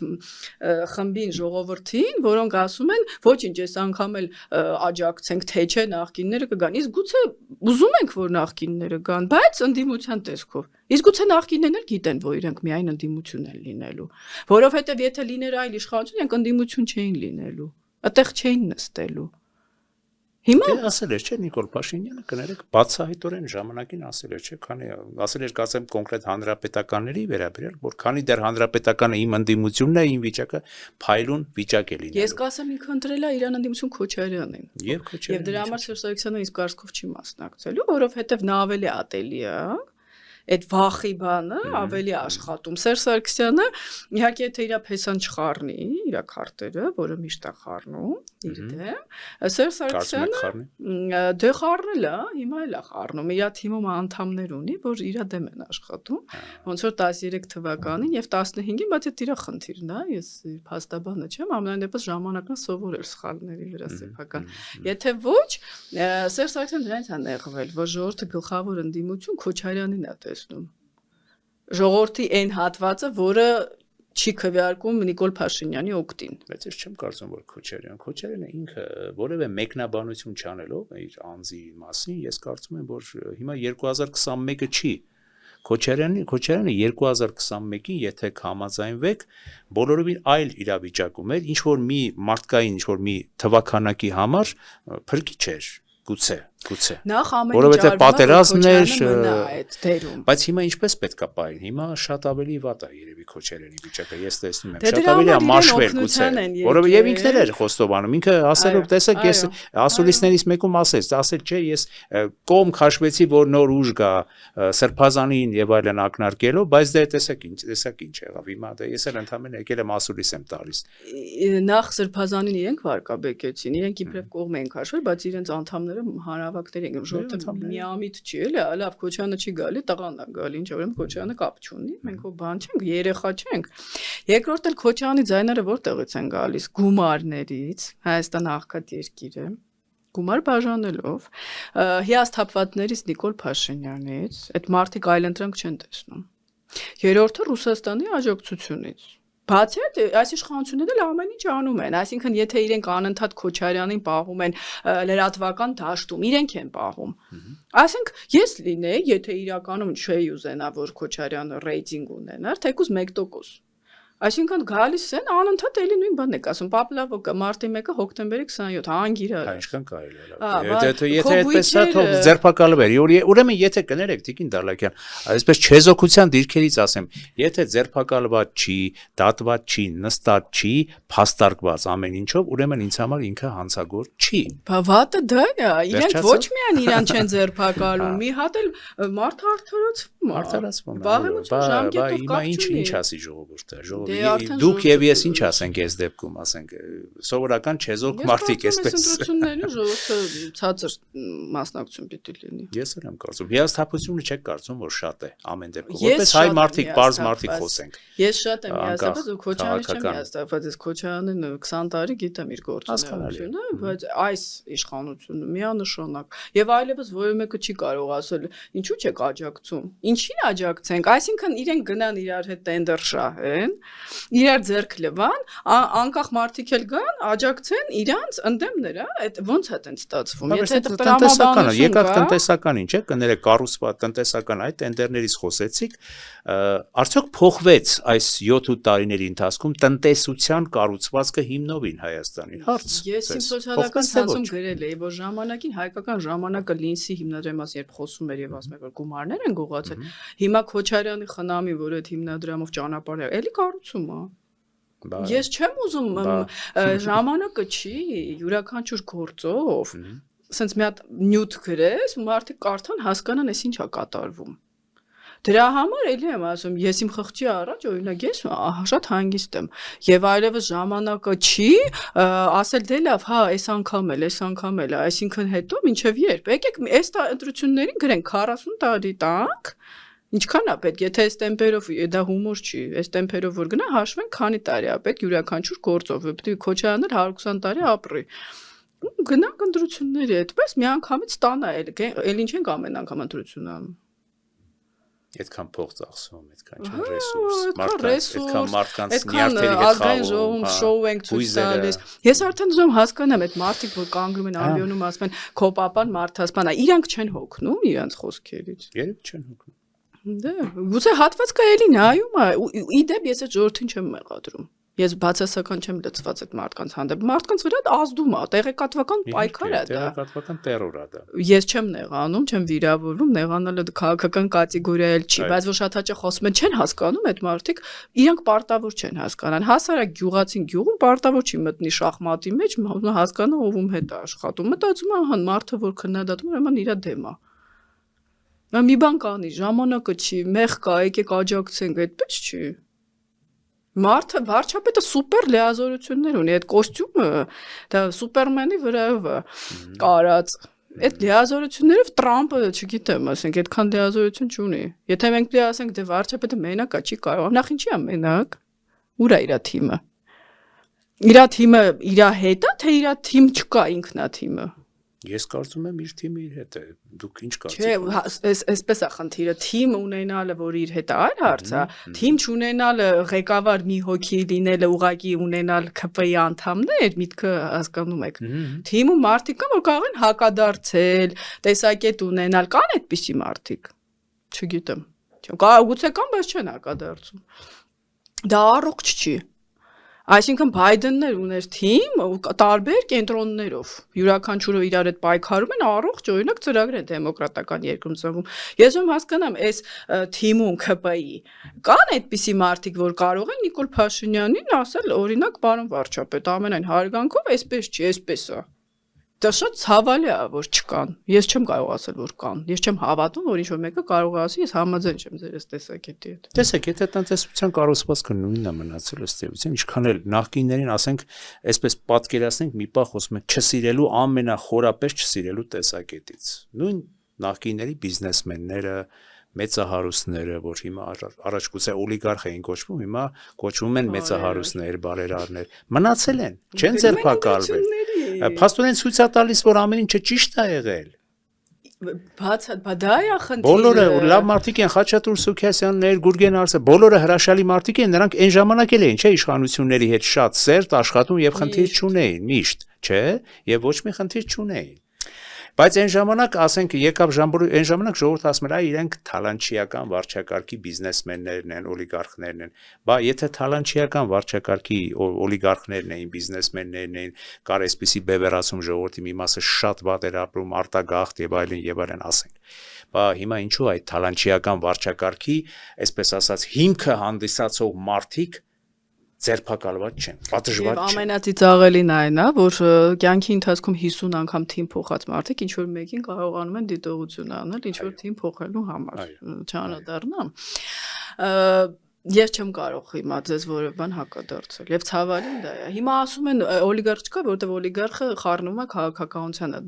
խմբին ժողովրդին, որոնք ասում են, ոչինչ, այս անգամ էլ աջակցենք, թե չէ նախկինները կգան։ Իսկ գուցե ուզում ենք, որ նախկինները գան, բայց ընդդիմության տեսքով։ Իսկ գուցե նախկիններն էլ գիտեն, որ իրենք միայն ընդդիմություն են լինելու, որովհետև եթե լիներ այլ իշխանություն, իրենք ընդդիմություն չէին լինելու։ Այդտեղ չէին նստելու։ Հիմա ասել էր, չէ, Նիկոլ Փաշինյանը կներեք բացահայտորեն ժամանակին ասել էր, չէ, քանի ասել էր, կասեմ կոնկրետ հանրապետականների վերաբերյալ, որ քանի դեռ հանրապետականը իմ ընդդիմությունն է, իմ վիճակը փայլուն վիճակ է լինելու։ Ես կասեմ ինքը ընտրել է իրան ընդդիմություն Քոչարյանին։ Եվ դրա համար Սերժ Սարգսյանը իսկ Արցախով չի մասնակցելու, որովհետև նա ավելի ատելի է։ այդ վախի բանը ավելի աշխատում։ Սերժ Սարգսյանը իհարկե եթե իր փեսան չխառնի, իր քարտերը, որը միշտ է խառնում, իր դեմ, Սերժ Սարգսյանը դե խառնել է, հիմա էլ է խառնում։ Իր թիմում անդամներ ունի, որ իր դեմ են աշխատում, ոնց որ 13 թվականին եւ 15-ին, բայց այդ իր խնդիրն է, ես փաստաբանը չեմ, ամենայն դեպս ժամանակն սովորել սխալների վրա սեփական։ Եթե ոչ, Սերժ Սարգսյանը դրանից է նեղվել, որ ժողովուրդը գլխավոր ընդդիմություն Քոչարյանին է տեսնում։ Ժողովրդի այն հատվածը, որը չի քվեարկում Նիկոլ Փաշինյանի օգտին։ Բայց ես չեմ կարծում, որ Քոչարյանը ինքը որևէ մեկնաբանություն չանելով իր անձի մասին, ես կարծում եմ, որ հիմա 2021-ը չի։ Քոչարյանը 2021-ին, եթե կհամաձայնվեք, բոլորովին այլ իրավիճակում էր, ինչ որ մի մարդկային, ինչ որ մի թվականակի համար փրկի չէր, գուցե։ Նախ ամեն որովհետև պատերազմն էր, այդ դերում։ բայց հիմա ինչպես պետք է պահել։ Հիմա շատ ավելի վատ է երևի Քոչարյանի վիճակը, ես տեսնում եմ, շատ ավելի է մաշվել գուցե։ Որովհետև եւ ինքն էր խոստովանում, ինքը ասելով, տեսեք, ես ասուլիսներից մեկում ասել չէ, ես կողմ քաշվեցի, որ նոր ուժ գա Սրբազանին եւ այլն ակնարկելով, բայց դե տեսեք ինչ եղավ հիմա, դե ես էլ ընդհանրապես եկել եմ ասուլիս եմ տալիս։ Նախ Սրբազանին իրենք վարկաբեկեցին, իրենք իբրև կողմ են քաշվել, բայց իրենց անդամները հարավակներ են, ժողովուրդը միամիտ չի, էլի, լավ Քոչյանը չի գալի, տղան է գալի, ինչ որ Քոչյանը կապ չունի, մենք ո բան չենք, երեխա չենք։ Երկրորդ էլ Քոչյանի ձայները որտեղից են գալիս, գումարներից, Հայաստանը աղքատ երկիր է, գումար բաժանելով, հիասթափվածներից Նիկոլ Փաշինյանից, այդ մարդիկ այլընտրանք չեն տեսնում։ Երրորդը Ռուսաստանի աջակցությունից։ Բացի այդ, այս իշխանությունները ամեն ինչ անում են, այսինքն եթե իրենք անընդհատ Քոչարյանին պահում են լրատվական դաշտում, իրենք են պահում։ Այսինքն ես լինեի, եթե իրականում չէի ուզենա, որ Քոչարյանը ռեյտինգ ունենար, թեկուզ 1%։ Այսինքն գալիս են անընդհատ էլի նույն բանն եք ասում, Պապլավոկը մարտի 1-ը հոկտեմբերի 27, անգիր է։ Ինչքան կարելի է։ Եթե այդպես է, թող ձերբակալվեր։ Ուրեմն եթե կներեք Տիկին Դարլակյան, այսպես չեզոքության դիրքերից ասեմ, եթե ձերբակալված չի, դատված չի, նստած չի, փաստարկված ամեն ինչով, ուրեմն ինձ համար ինքը հանցագործ չի։ Բա վատը դա է, իրենք ոչ միայն իրան չեն ձերբակալում, մի հատ էլ մարդը արդարացվում է։ Հիմա ինչ ասի ժողովուրդը։ Դուք եւ ես ինչ ասենք այս դեպքում, ասենք սովորական չեզոք մարդիկ այսպես։ Ես ընտրություններին ժողովուրդը ցածր մասնակցություն պիտի լինի։ Ես էլ եմ կարծում։ Հիասթափությունը չեք կարծում, որ շատ է ամեն դեպքում։ Որպես հայ մարդիկ, բարձ մարդիկ խոսենք։ Ես շատ եմ հիասթափված, ու Քոչարյանի չեմ հիասթափված, ես Քոչարյանին 20 տարի գիտեմ իր գործունեությունը, բայց այս իշխանությունը միանշանակ եւ այլևս որևէ մեկը չի կարող ասել, ինչու՞ չեք աջակցում։ Ինչին աջակցենք, այսինքն իրենք գնան իրար հետ տենդեր շահեն, իրար ձեռք լվան, անկախ մարդիկ էլ գան, աջակցեն իրանց ընդդեմները, այդ ոնց է տենց ստացվում։ Եթե տնտեսական, եկավ տնտեսականին, չէ՞, կներեք կառուցված տնտեսական այդ տենդերներից խոսեցիք, արդյոք փոխվեց այս 7-8 տարիների ընթացքում տնտեսության կառուցվածքը հիմնովին Հայաստանին։ Հարց։ Ես իմ սոցիալական ցանցում գրել էի, որ ժամանակին հայկական ժամանակը Լինսի հիմնադրամից երբ խոսում էր եւ ասում էր որ գումարներ են գողացել, հիմա Քոչարյանի խնամի, որ այդ հիմնադրամով ճանապարհ է, էլի կառուցում է։ Ես չեմ ուզում ժամանակը չի յուրաքանչյուր գործով սենց մի հատ նյութ գրես, մարդիկ կարդան, հասկանան, այս ինչ է կատարվում։ Դրա համար էլի եմ ասում, ես իմ խղճի առաջ օրինակ ես շատ հանգիստ եմ եւ այլևս ժամանակը չի ասել դե լավ, հա, այս անգամ էլ, այսինքն հետո մինչեւ երբ։ Եկեք այս ընտրություններին գրենք 40 տարի տանք, ինչքան է պետք, եթե այս տեմպերով դա հումոր չի, այս տեմպերով որ գնա հաշվենք քանի տարի է պետք յուրաքանչյուր գործով, պետք է Քոչարյանն 120 տարի ապրի։ Գնանք ընտրությունների, այդպես միանգամից ստանա էլ ինչ ենք ամեն անգամ ընտրություն անում։ Այդքան փող ծախսում, այդքան ռեսուրս, այդքան մարդկանց նյարդերի հետ խաղում, շոու ենք ցույց տալիս։ Ես արդեն ուզում հասկանամ այդ մարդիկ, որ կանգնում են ամբիոնում ասում են քո պապան մարդասպան է, իրանք չեն հոգնում իրանց խոսքերից։ Երբ չեն հոգնում։ Դե, գուցե հատվածքը էլի նայում է, իդեպ ես այդ ժողովրդին չեմ մեղադրում։ Ես բացասական չեմ լծված այդ մարդկանց հանդեպ։ Մարդկանց վրա ազդում է, տեղեկատվական պայքար է դա։ Տեղեկատվական տերոր է դա։ Ես չեմ նեղանում, չեմ վիրավորվում, նեղանալը քաղաքական կատեգորիա էլ չի, բայց որ շատ հաճախ խոսում են, չեն հասկանում այդ մարդիկ, իրանք պարտավոր չեն հասկանան։ Հասարակ գյուղացին գյուղում պարտավոր չի մտնի շախմատի մեջ, հասկանա ով ում հետ է աշխատում։ Մտածում է, ահա մարդը որ քննադատում ուրեմն իր դեմ է։ Մի բան կանի, ժամանակը չի, մեղ կա, եկեք աջակցենք, այդպես չի։ Մարդը վարչապետը սուպեր լիազորություններ ունի, այդ կոստյումը դա Սուպերմենի վրայով է կարած։ Այդ լիազորություններով Տրամպը, չգիտեմ, ասենք, այդքան լիազորություն չունի։ Եթե մենք ասենք, դե վարչապետը մենակ է, չի կարող։ Նախ ինչի է մենակ։ Ուր է իր թիմը։ Իր թիմը իր հետ է, թե իր թիմ չկա ինքնա թիմը։ Ես կարծում եմ իր թիմը իր հետ է։ Դուք ինչ կարծիք Չէ, ունեք։ այսպես է խնդիրը, թիմ ունենալը, որ իր հետ է այլ հարց է, թիմ չունենալը, ղեկավար մի հոգի լինելը, ուղղակի ունենալ ՔՊ-ի անդամներ, միտքը հասկանում եք։ Թիմում մարդիկ կան, որ կարող են հակադարձել, տեսակետ ունենալ, կան այդպիսի մարդիկ։ Չգիտեմ։ Կարող գուցե կան, բայց չեն հակադարձում։ Դա առողջ չի։ Այսինքն Բայդեններ ուներ թիմ տարբեր կենտրոններով։ Յուրաքանչյուրը իրար հետ պայքարում են առողջ օրինակ ծրագրեր են դեմոկրատական երկրում ծնվում։ Ես ում հասկանամ, այս թիմում ՔՊ-ի կան այդպիսի մարդիկ, որ կարող են Նիկոլ Փաշինյանին ասել, օրինակ, պարոն վարչապետ, ամենայն հարգանքով, այսպես չի, այսպես է։ Դա շատ ցավալի է, որ չկան։ Ես չեմ կարող ասել, որ կան։ Ես չեմ հավատում, որ ինչ-որ մեկը կարող է ասի, ես համաձայն չեմ ձեր այս տեսակետի հետ։ Տեսեք, եթե տնտեսության կառուցվածքը նույնն է մնացել ըստ էության, ինչքան էլ նախկիններին, ասենք, այսպես պատկերացնենք, մի պահ խոսում ենք չսիրելու ամենախորապես չսիրելու տեսակետից։ Նույն նախկինների բիզնեսմենները, մեծահարուստները, որ հիմա առաջ գուցե օլիգարխ էին կոչվում, հիմա կոչվում են մեծահարուստներ, բարերարներ, մնացել են, չեն ձերբակալվել։ Փաստորեն ցույց է տալիս, որ ամեն ինչը ճիշտ է եղել։ Բաց դա է խնդիրը։ Բոլորը լավ մարդիկ են, Խաչատուր Սուքիասյաններ, Գուրգեն Արսը, բոլորը հրաշալի մարդիկ են, նրանք այն ժամանակ էլ էին, չէ, իշխանությունների հետ շատ սերտ աշխատում եւ խնդիր չունեին, միշտ, չէ, եւ ոչ մի խնդիր չունեին։ Բայց այն ժամանակ, ասենք, եկավ այն ժամանակ ժողովուրդը ասում էր, այ իրենք թալանչիական վարչակարգի բիզնեսմեններն են, օլիգարխներն են։ Բա եթե թալանչիական վարչակարգի օլիգարխներն էին, բիզնեսմեններն էին, կար այսպիսի բևեռացում ժողովրդի մի մասը շատ վատ էր ապրում, արտագաղթ եւ այլն, ասենք։ Բա հիմա ինչու այդ թալանչիական վարչակարգի, այսպես ասած, հիմքը հանդիսացող մարդիկ ձերբակալված չեն, պատժված չեն։ Եվ ամենածիծաղելին այն է, որ կյանքի ընթացքում 50 անգամ թիմ փոխած մարդիկ ինչ որ մեկին կարողանում են դիտողություն անել, ինչ որ թիմ փոխելու համար, չանադառնամ։ Ես չեմ կարող հիմա ձեզ որևէ բան հակադարձել, եւ ցավալին դա է։ Հիմա ասում են օլիգարխ չկա, որովհետեւ օլիգարխը խառնում է քաղաքականության հետ։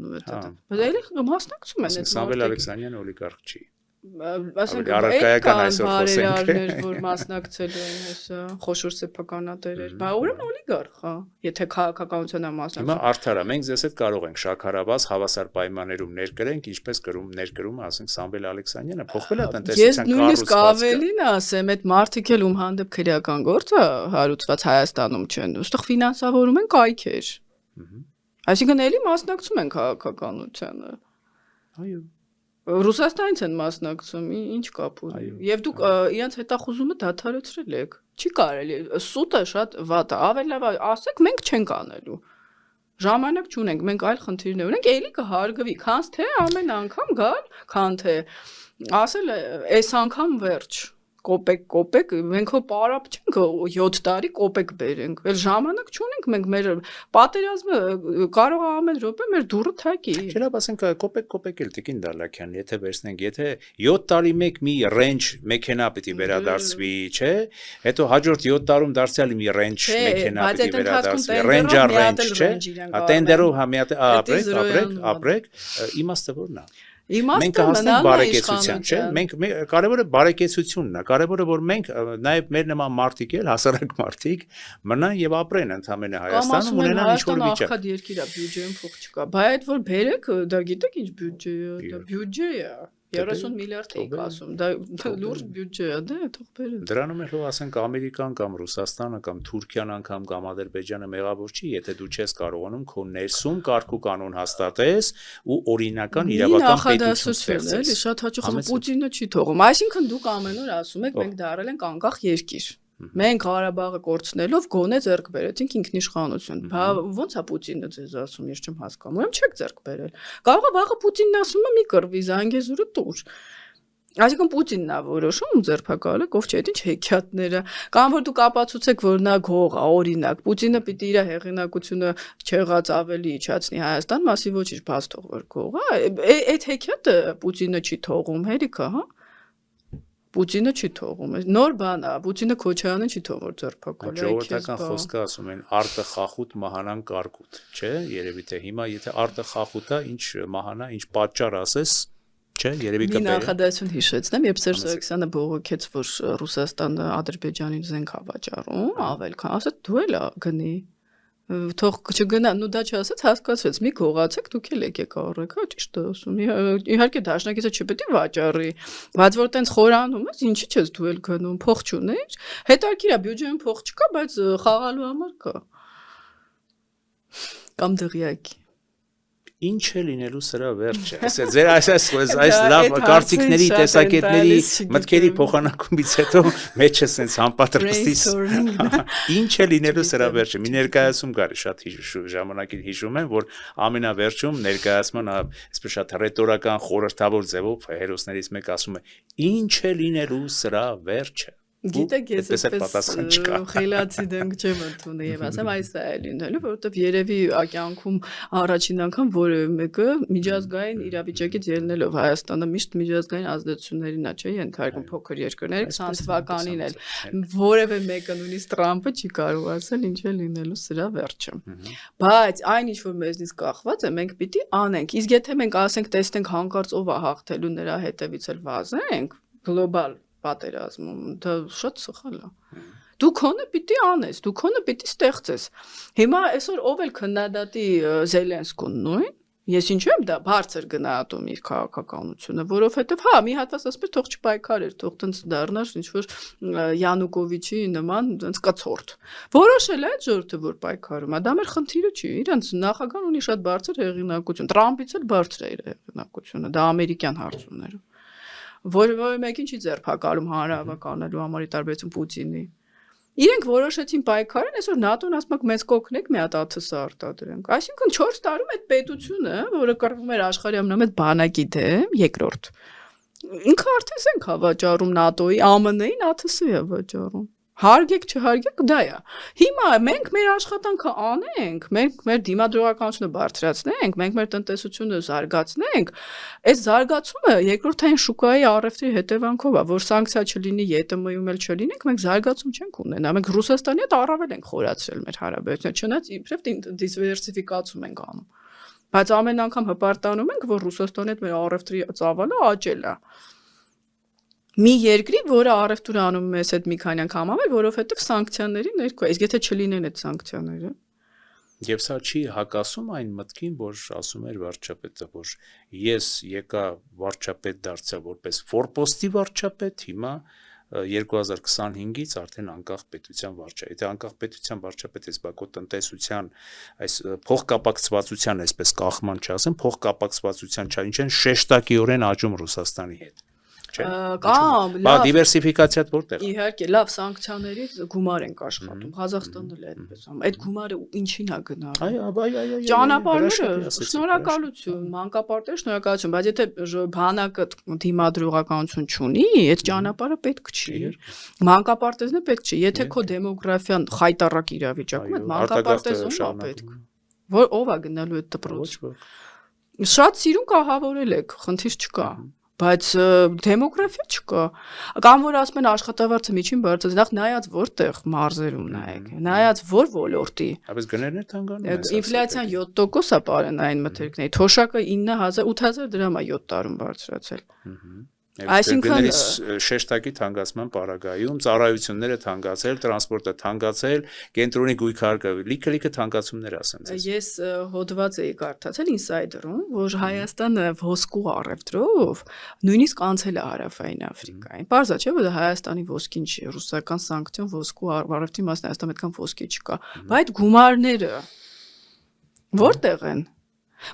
Բայց էլի մասնակցում են այդ Սամվել Ալեքսանյանը օլիգարխ չի։ Ասենք առարկայական այսօր խոսենք, որ մասնակցելու են հեսա խոշոր սեփականատերեր, բա ուրեմն օլիգարխ է, եթե քաղաքականության մասնակցում։ Հիմա արդար է, մենք ձեզ հետ կարող ենք շաքարավազ հավասար պայմաններում ներկրենք, ինչպես ներկրում, ասենք, Սամվել Ալեքսանյանը, փոխվել է տնտեսության կառուցվածքը։ Ես նույնիսկ ավելին ասեմ, այդ մարդիկ էլ ում հանդեպ քրեական գործը հարուցված Հայաստանում չեն, ուստեղ ֆինանսավորում են կայքեր։ Այսինքն էլի մասնակցում են քաղաքականությանը։ Այո։ Ռուսաստանից են մասնակցում, ինչ կապ ունի։ Եվ դուք իրենց հետախուզումը դադարեցրել եք։ Չի կարելի, սուտը շատ վատ է, ավելի լավ ասեք, մենք չենք անելու։ Ժամանակ չունենք, մենք այլ խնդիրներ ունենք, էլի կհարգվի, քանց թե ամեն անգամ գալ, քան թե ասել այս անգամ վերջ։ Կոպեկ, մենք հո պարապ չենք 7 տարի կոպեկ բերենք։ Էլ ժամանակ չունենք, մենք մեր պատերազմը կարող է ամեն րոպե մեր դուռը թակի։ Չլավ, ասենք կոպեկ էլ Տիկին Դալաքյան, եթե վերցնենք, եթե 7 տարի մեկ մի ռենջ մեքենա պիտի վերադարձվի, չէ՞, հետո հաջորդ 7 տարում դարձյալ մի ռենջ մեքենա պիտի վերադարձվի, ռենջ, չէ՞։ Տենդերով հա մի հատ ապրեք, իմաստը որն է։ Մենք հասնենք բարեկեցության, չէ՞։ Մենք կարևորը բարեկեցությունն է, կարևորը որ մենք նաև մեր նման մարդիկ էլ հասարակ մարդիկ մնան եւ ապրեն ընդամենը Հայաստանում ունենան ինչ-որ վիճակ։ Ախad երկիր է, բյուջեում փող չկա։ Բայց այդ որ բերեք, դա գիտեք ինչ բյուջե է, դա բյուջե է։ 30 միլիարդ եք ասում, դա լուրջ բյուջե է, դե թող բերեն։ Դրանում էլ ասենք Ամերիկան կամ Ռուսաստանը կամ Թուրքիան անգամ կամ Ադրբեջանը մեղավոր չի, եթե դու չես կարողանում քո ներսում կարգ ու կանոն հաստատես ու օրինական իրավական պետություն ստեղծես։ Էլի շատ հաճախ Պուտինը չի թողում։ Այսինքն դուք ամեն օր ասում եք մենք դարել ենք անկախ երկիր։ Մենք Ղարաբաղը կորցնելով գոնե ձեռք բերեցինք ինքնիշխանություն։ Բա ո՞նց է Պուտինը ձեզ ասում, ես չեմ հասկանում։ Ուրեմն չեք ձեռք բերել։ Կարող է վաղը Պուտինն ասում է մի կռվի Զանգեզուրը տուր։ Այսինքն Պուտինն է որոշում ձերբակալը, ով չէ, ինչ հեքիաթները, կամ որ դուք ապացուցեք, որ նա գող է, օրինակ, Պուտինը պիտի իր հեղինակությունը չեղած ավելի իջացնի Հայաստան, մասի ոչինչ բաց թող որ գող է, այդ հեքիաթը Պուտինը չի թողում, հերիքա, հա։ Պուտինը չի թողում, նոր բան է, Պուտինը Քոչարյանին չի թողում ձերբակալի։ Ժողովրդական խոսքը ասում են արտը խախուտ, մահանան կարկուտ, չէ, երևի թե հիմա եթե արտը խախուտ է, ինչ մահանա, ինչ պատճառ ասես, չէ, երևի կբերի։ Մի նախադասություն հիշեցնեմ, երբ Սերժ Սարգսյանը բողոքեց, որ Ռուսաստանը Ադրբեջանին զենք է վաճառում, ավել քան, ասաց դու էլ գնի։ Թող չգնա, նու դա չասած հասկացվեց, մի գողացեք, դուք էլ եկեք առեք, հա, ճիշտ է ասում։ Իհարկե դաշնակիցը չպետք է վաճառի, բայց որ տենց խորանում ես, ինչի՞ չես դու էլ գնում, փող չունես։ Հետաքրքիր է, բյուջեում փող չկա, բայց խաղալու համար կա։ Կամ դղյակի։ Ինչ է լինելու սրա վերջը։ Ձեր այս լավ կարծիքների, տեսակետների, մտքերի փոխանակումից հետո մեջը sense անպատրաստից ինչ է լինելու սրա վերջը։ Մի ներկայացում կար, շատ ժամանակին հիշում եմ, որ ամենավերջում ներկայացման այսպես շատ ռետորական խորհրդավոր ձևով հերոսներից մեկը ասում է. ինչ է լինելու սրա վերջը։ Գիտեք, ես այսպես խելացի դենք չեմ ընդունել եւ ասեմ այս է լինելու, որովհետեւ երևի կյանքում առաջին անգամ որևէ մեկը միջազգային իրավիճակից ելնելով Հայաստանը միշտ միջազգային ազդեցություններին է, չէ՞, ենթարկում փոքր երկրները 20 թվականին էլ որևէ մեկը նույնիսկ Տրամպը չի կարող ասել ինչ է լինելու սրա վերջը։ Բայց այն ինչ որ մեզնից կախված է, մենք պիտի անենք։ Իսկ եթե մենք ասենք, տեսնենք հանկարծ ով է հաղթելու նրա հետևից էլ վազենք, գլոբալ պատերազմում, դա շատ սխալ է։ Դու քոնը պիտի անես, դու քոնը պիտի ստեղծես։ Հիմա այսօր ով էլ քննադատի Զելենսկուն նույն, ես ինչու եմ դա բարձր գնահատում իր քաղաքականությունը, որովհետև հա, մի հատված ասես թող չպայքարեր, թող տենց դառնար ինչ որ Յանուկովիչի նման տենց կացորդ։ Որոշել է այդ ժողովուրդը, որ պայքարում է, դա մեր խնդիրը չի, իրենց նախագահան ունի շատ բարձր հեղինակություն, Տրամպից էլ բարձր է իր հեղինակությունը, դա ամերիկյան հարցումները։ Որևէ մեկին չի ձերբակալում հանրահավաք անելու համար ի տարբերություն Պուտինի։ Իրենք որոշեցին պայքարեն, այսօր ՆԱՏՕ-ն ասում է մեզ կօգնեք մի հատ ԱԹՍ արտադրենք։ Այսինքն 4 տարում այդ պետությունը, որը կռվում էր աշխարհի ամենամեծ բանակի դեմ, երկրորդ։ Ինքը արդեն զենք է վաճառում ՆԱՏՕ-ի, ԱՄՆ-ին ԱԹՍ է վաճառում։ Հարգեք, չհարգեք, դա է։ Հիմա մենք մեր աշխատանքը անենք, մենք մեր դիմադրողականությունը բարձրացնենք, մենք մեր տնտեսությունը զարգացնենք, այս զարգացումը երկրորդային շուկայի առևտրի հետևանքով է, որ սանկցիա չլինի, ԵՏՄ-ում էլ չլինենք, մենք զարգացում չենք ունենա, մենք Ռուսաստանի հետ առավել ենք խորացրել մեր հարաբերությունները, չնայած իբրև դիվերսիֆիկացում ենք անում։ Բայց ամեն անգամ հպարտանում ենք, որ Ռուսաստանի հետ մեր առևտրի ծավալը աճել է։ Մի երկրի, որը առևտուր անում է այդ մի քանի անգամ ավել, որովհետև սանկցիաների ներքո է, իսկ եթե չլինեն այդ սանկցիաները։ Եվ սա չի հակասում այն մտքին, որ ասում էր վարչապետը, որ ես եկա վարչապետ դարձա որպես ֆորպոստի վարչապետ, հիմա 2025-ից արդեն անկախ պետության վարչապետ։ Եթե անկախ պետության վարչապետ ես բակո տնտեսության այս փոխկապակցվածության այսպես կախման չասեմ, փոխկապակցվածության ինչ են շեշտակիորեն աճում Ռուսաստանի հետ։ Կամ լավ դիվերսիֆիկացիա որտեղ։ Իհարկե, լավ սանկցիաներից գումար ենք աշխատում, Ղազախստանն էլ է այդպես անում։ Այդ գումարը ինչին է գնալու։ Ճանապարհները, շնորհակալություն, մանկապարտեզը շնորհակալություն, բայց եթե բանակը դիմադրողականություն չունի, այդ ճանապարհը պետք չի։ Մանկապարտեզն է պետք չի։ Եթե քո դեմոգրաֆիան խայտառակ իրավիճակում է, մանկապարտեզում է պետք։ Որ ով է գնալու այդ դպրոց։ Շատ սիրուն կահավորել եք, խնդիր չկա։ Բայց դեմոգրաֆիա չկա։ Կամ որ ասում են աշխատավարձը միջին բարձր, նախ նայած որտեղ մարզերում նայեք, նայած որ ոլորտի։ Բայց գներն է թանկանում։ Ինֆլյացիան 7% է պարենային մթերքների, թոշակը 9000, 8000 դրամ է 7 տարում բարձրացել։ Այսինքն շեշտակի թանկացման պարագայում ծառայությունները թանկացել, տրանսպորտը թանկացել, կենտրոնի գույքարկը լիքը թանկացումներ ասեմ ձեզ։ Ես հոդված էի կարդացել Insider-ում, որ Հայաստանը ոսկու առևտրով նույնիսկ անցել է Հարավային Աֆրիկային։ Պարզ է, չէ՞, որ Հայաստանի ոսկին չի, ռուսական սանկցիոն ոսկու առևտրի մասն Հայաստանում այդքան ոսկի չկա։ Բայց գումարները որտեղ են։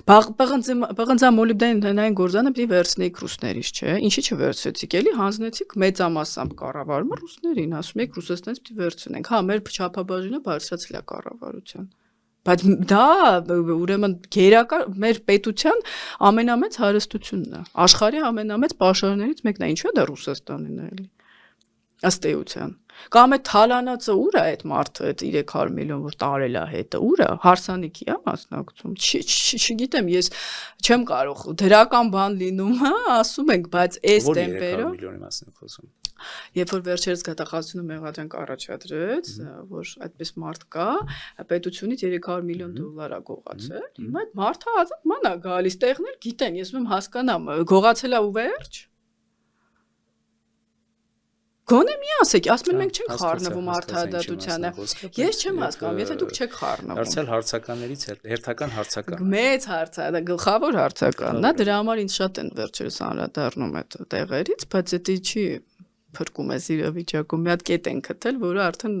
Պղնձամոլիբդենային գործանը պիտի վերցնեիք ռուսներից, չէ՞, ինչի չվերցրեցիք, էլի հանձնեցիք մեծամասամբ կառավարումը ռուսներին, ասում եք Ռուսաստանից պիտի վերցնենք, հա, մեր չափաբաժինը բարձրացել է կառավարության, Բայց դա ուրեմն գերակա մեր պետության ամենամեծ հարստությունն է, աշխարհի ամենամեծ պաշարներից մեկն է, ինչու է դա Ռուսաստանին էլի, ըստ էության, կամ այդ թալանածը ուր է այդ մարդը, այդ 300 միլիոն որ տարել է հետը, ուր է, հարսանիքի է մասնակցում, չգիտեմ, ես չեմ կարող, դրական բան լինում, հա, ասում ենք, բայց այս տեմպերով, որ 300 միլիոնի մասին խոսում, երբ որ վերջերս գիտակցությունը Մեղադրյանք առաջադրեց, որ այդպես մարդ կա, պետությունից 300 միլիոն դոլար է գողացել, հիմա այդ մարդը ազատ ման է գալիս, տեղներ գիտեն, ես ում հասկանամ, գողացել է ու վերջ Գոնե մի ասեք, ասում են մենք չենք խառնվում արդարադատությանը։ Ես չեմ հասկանում, եթե դուք չեք խառնվում։ Դարձյալ հարցականներից հերթական հարցական։ Մեծ հարց է, դա գլխավոր հարցականն է, դրա համար ինձ շատ են վերջերս անդրադառնում այդ տեղերից, բայց դա չի փրկում է իրավիճակում։ Մի հատ կետ են գտել, որը արդեն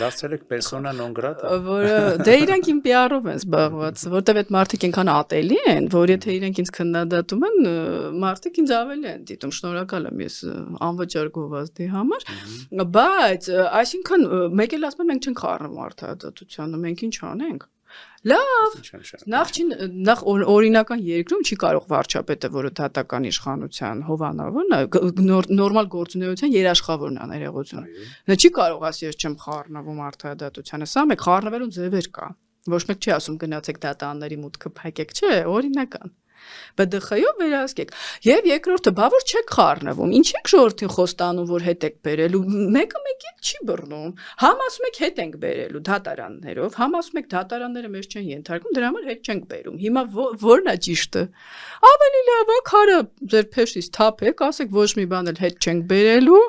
դարձել է persona non grata։ Որը դե իրանք իմ PR-ով են զբաղված, որտեվ այդ մարդիկ այնքան ատելի են, որ եթե իրանք ինձ քննադատում են, մարդիկ ինձ ավելի են դիտում, շնորհակալ եմ ես անվճար գովազդի համար, բայց այսինքն մեկ էլ ասում են մենք չենք խառնվում արդարադատությանը, մենք ինչ անենք։ Լավ, նախ օրինական երկրում չի կարող վարչապետը, որը դատական իշխանության հովանավորն է, նորմալ գործունեության երաշխավորն է ներողություն։ Նա չի կարող ասի ես չեմ խառնվում արդարադատությանը, սա մեկ խառնվելու ձևեր կա։ Ոչ մեկ չի ասում գնացեք դատաների մուտքը փակեք, չէ, օրինական։ ԲԴԽ-ով վերահսկեք։ Եվ երկրորդը, բա որ չեք խառնվում, ինչ եք ժողովրդին խոստանում, որ հետ եք բերելու, մեկը մեկին չի բռնում։ Համ ասում եք հետ ենք բերելու դատարաններով, համ ասում եք դատարանները մեզ չեն ենթարկում, դրա համար հետ չենք բերում։ Հիմա ո՞րն է ճիշտը։ Ավելի լավ է, քարը ձեր փեշից թափեք, ասեք ոչ մի բան էլ հետ չենք բերելու։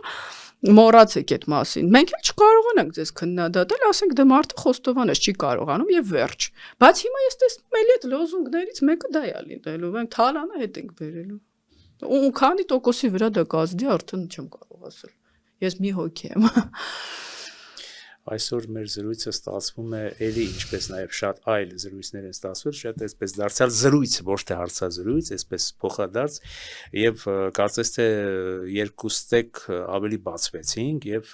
Մոռացեք այդ մասին։ Մենք էլ չկարողանանք ձեզ քննադատել, ասենք դե մարդը խոստովանես չի կարողանում եւ վերջ։ Բայց հիմա ես տեսնում եմ այդ լոզունգներից մեկը դա է լինելու, մենք թալանը հետ ենք բերելու։ Ու քանի տոկոսի վրա դա կազդի արդեն չեմ կարող ասել։ Ես մի հոգի եմ։ Այսօր մեր զրույցը ստացվում է էլի ինչպես նաև շատ այլ զրույցներ են ստացվել, շատ այսպես դարձյալ զրույց, ոչ թե հարցազրույց, այսպես փոխադարձ եւ կարծես թե երկուստեք ավելի բացվեցինք եւ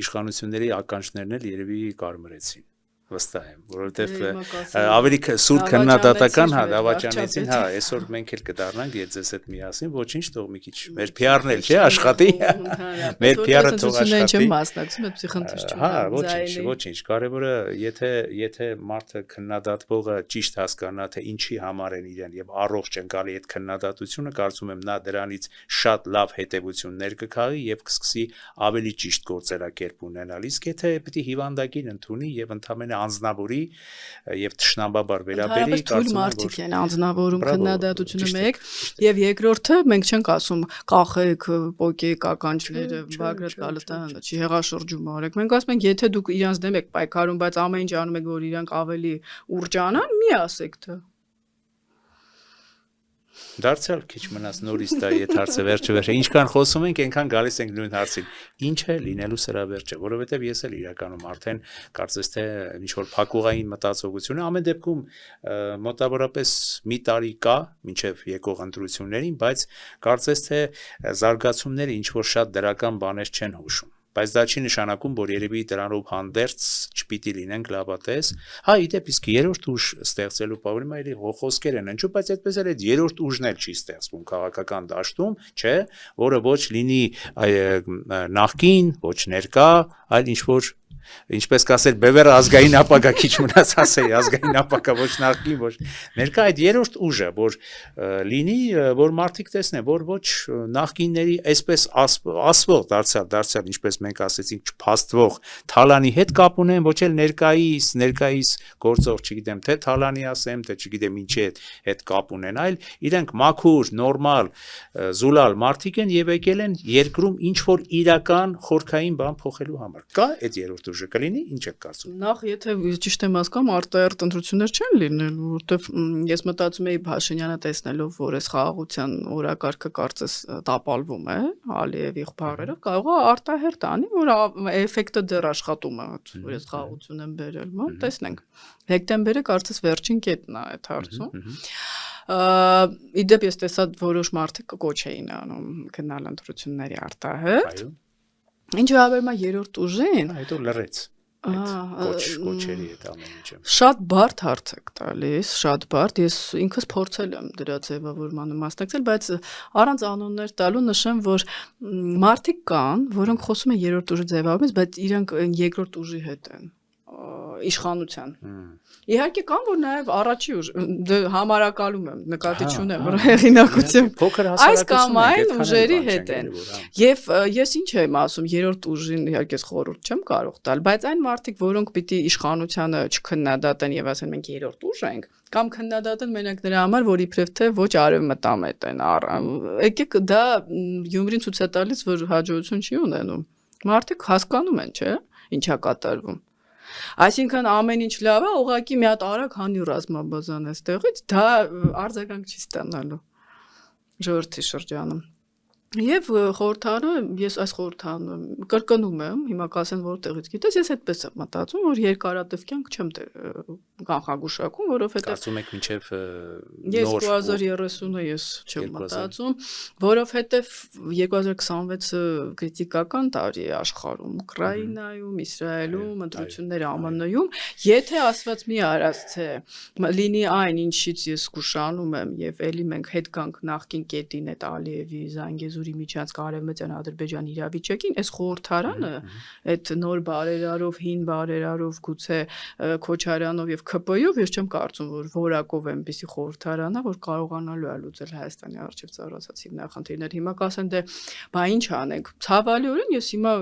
իշխանությունների ականջներն էլ երևի կարմրեցին վստահ եմ, որովհետև ավելի սուր քննադատական հա դավաճանեցին, հա, այսօր մենք էլ կդառնանք եթե ձեզ հետ միասին, ոչինչ թող մի քիչ մեր PR-ն էլ չէ աշխատի։ Մեր PR-ը թող աշխատի։ Չեմ մասնակցում, այդպեսի խնդիր չունեմ։ Հա, ոչինչ, կարևորը եթե մարդը քննադատվողը ճիշտ հասկանա, թե ինչի համար են իրեն եւ առողջ ընկալի այդ քննադատությունը, կարծում եմ նա դրանից շատ լավ հետեւություններ կքաղի եւ կսկսի ավելի ճիշտ գործելակերպ ունենալ։ Իսկ եթե պետք է հիվանդագին ընդունի եւ ընդհանրապես անձնավորի եւ թշնամաբար վերաբերի կարծում եմ որ են անձնավորում քննադատությունը մեկ եւ երկրորդը մենք չենք ասում կախեք պոկեք ականջները Բագրատ Գալստյանը չի հեղաշրջում արեք մենք ասում ենք եթե դուք իրանց դեմ եք պայքարում բայց ամեն ինչ անում եք որ իրանք ավելի ուրջանան մի ասեք թե Դարձյալ քիչ մնաց նորից դա այդ հարցը վերջը ինչքան խոսում ենք այնքան գալիս ենք նույն հարցին ինչ է լինելու սրա վերջը որովհետև ես էլ իրականում արդեն կարծես թե ինչ որ փակուղային մտածողություն ամեն դեպքում մոտավորապես մի տարի կա մինչև եկող ընտրություններին բայց կարծես թե զարգացումները ինչ որ շատ դրական բաներ չեն հուշում Բայց դա չի նշանակում, որ երևի դրանով հանդերձ չպիտի լինենք լավատես։ Հա, իդեպ իսկ երրորդ ուժ ստեղծելու բավարարում այլի խոսքեր են հնչում, բայց այդպես էլ այդ երրորդ ուժն էլ չի ստեղծվում քաղաքական դաշտում, չէ, որը ոչ լինի նախկին, ոչ ներկա, այլ ինչ որ Ինչպես կասել բևերը ազգային ապագա քիչ մնաց ասեի ազգային ապագա ոչ նախկին ոչ ներկա այդ երրորդ ուժը որ լինի որ մարդիկ տեսնեն որ ոչ նախկինների այսպես ասվող դարձյալ ինչպես մենք ասեցինք չփաստվող թալանի հետ կապ ունեն ոչ էլ ներկայիս գործող չգիտեմ թե թալանի ասեմ թե չգիտեմ ինչի հետ կապ ունեն այլ իրենք մաքուր նորմալ զուլալ մարդիկ են եւ եկել են երկրում ինչ որ իրական խորքային բան փոխելու համար կա այդ երրորդ ուժը կլինի ինչ եք կարծում Նախ եթե ճիշտ եմ հասկանում արտահերթ ընտրություններ չեն լինելու որովհետև ես մտածում եի Փաշինյանը տեսնելով որ այս խաղաղության օրակարգը կարծես տապալվում է Ալիևի բառերով կարող է արտահերթ անի որ էֆեկտը դեռ աշխատում է որ այս խաղաղություն են բերել տեսնենք հոկտեմբերը կարծես վերջին կետն է այդ հարցում իդեպ ես տեսա որոշ մարդիկ կոչ էին անում գնալ ընտրությունների արտահերթ Ինչ վերաբերում է երրորդ ուժին, Հետո լռեց։ կոչերի հետ ամեն ինչը։ Շատ բարդ հարց եք տալիս, շատ բարդ։ Ես ինքս փորձել եմ դրա ձևավորմանը մասնակցել, բայց առանց անուններ տալու նշեմ, որ մարդիկ կան, որոնք խոսում են երրորդ ուժի ձևավորումից, բայց իրանք երկրորդ ուժի հետ են իշխանության։ Իհարկե կան, որ նաև առաջի ուժ համարակալում եմ, նկատի չունեմ, որ հեղինակությամբ այս կամ այն ուժերի հետ են։ Եվ ես ինչ եմ ասում, երրորդ ուժին իհարկե խորհուրդ չեմ կարող տալ, բայց այն մարդիկ, որոնք պիտի իշխանությանը չքննադատեն եւ ասեն մենք երրորդ ուժ ենք, կամ քննադատեն մենակ նրա համար, որ իբրև թե ոչ արևմտամետ են։ Եկեք դա Գյումրին ցույց է տալիս, որ հաջողություն չի ունենում։ Մարդիկ հասկանում են, չէ՞, ինչա կատարվում։ Այսինքն ամեն ինչ լավ է, ուղղակի մի հատ արագ հանի ռազմաբազան էստեղից, դա արձագանք չի ստանալու ժողովրդի շրջանում։ Եվ խորհրդանը, ես այս խորհրդանը կրկնում եմ, հիմա կասեն որտեղից գիտես, ես այդպես եմ մտածում, որ երկարատև կյանք չեմ կանխագուշակում, որովհետև Կարծում եք մինչև ես 2030-ը ես չեմ մտածում, որովհետև 2026-ը քրիտիկական տարի է աշխարհում, Ուկրաինայում, Իսրայելում, ընտրություններ ԱՄՆ-ում, եթե ասված մի արած թե լինի այն, ինչից ես զգուշանում եմ, եւ էլի մենք հետ գանք նախկին կետին այդ Ալիևի Զանգեզուրի միջանցք արևմտյան Ադրբեջան իրավիճակին, այս խորհրդարանը այդ նոր բարերարով, հին բարերարով, գուցե Քոչարյանով եւ ՔՊ-ով ես չեմ կարծում, որ որակով այնպեսի խորհրդարանա, որ կարողանալու է լուծել Հայաստանի առջև ծառացած հիմնախնդիրներ։ Հիմա կասեն դե բա ինչ անենք։ Ցավալիորեն ես հիմա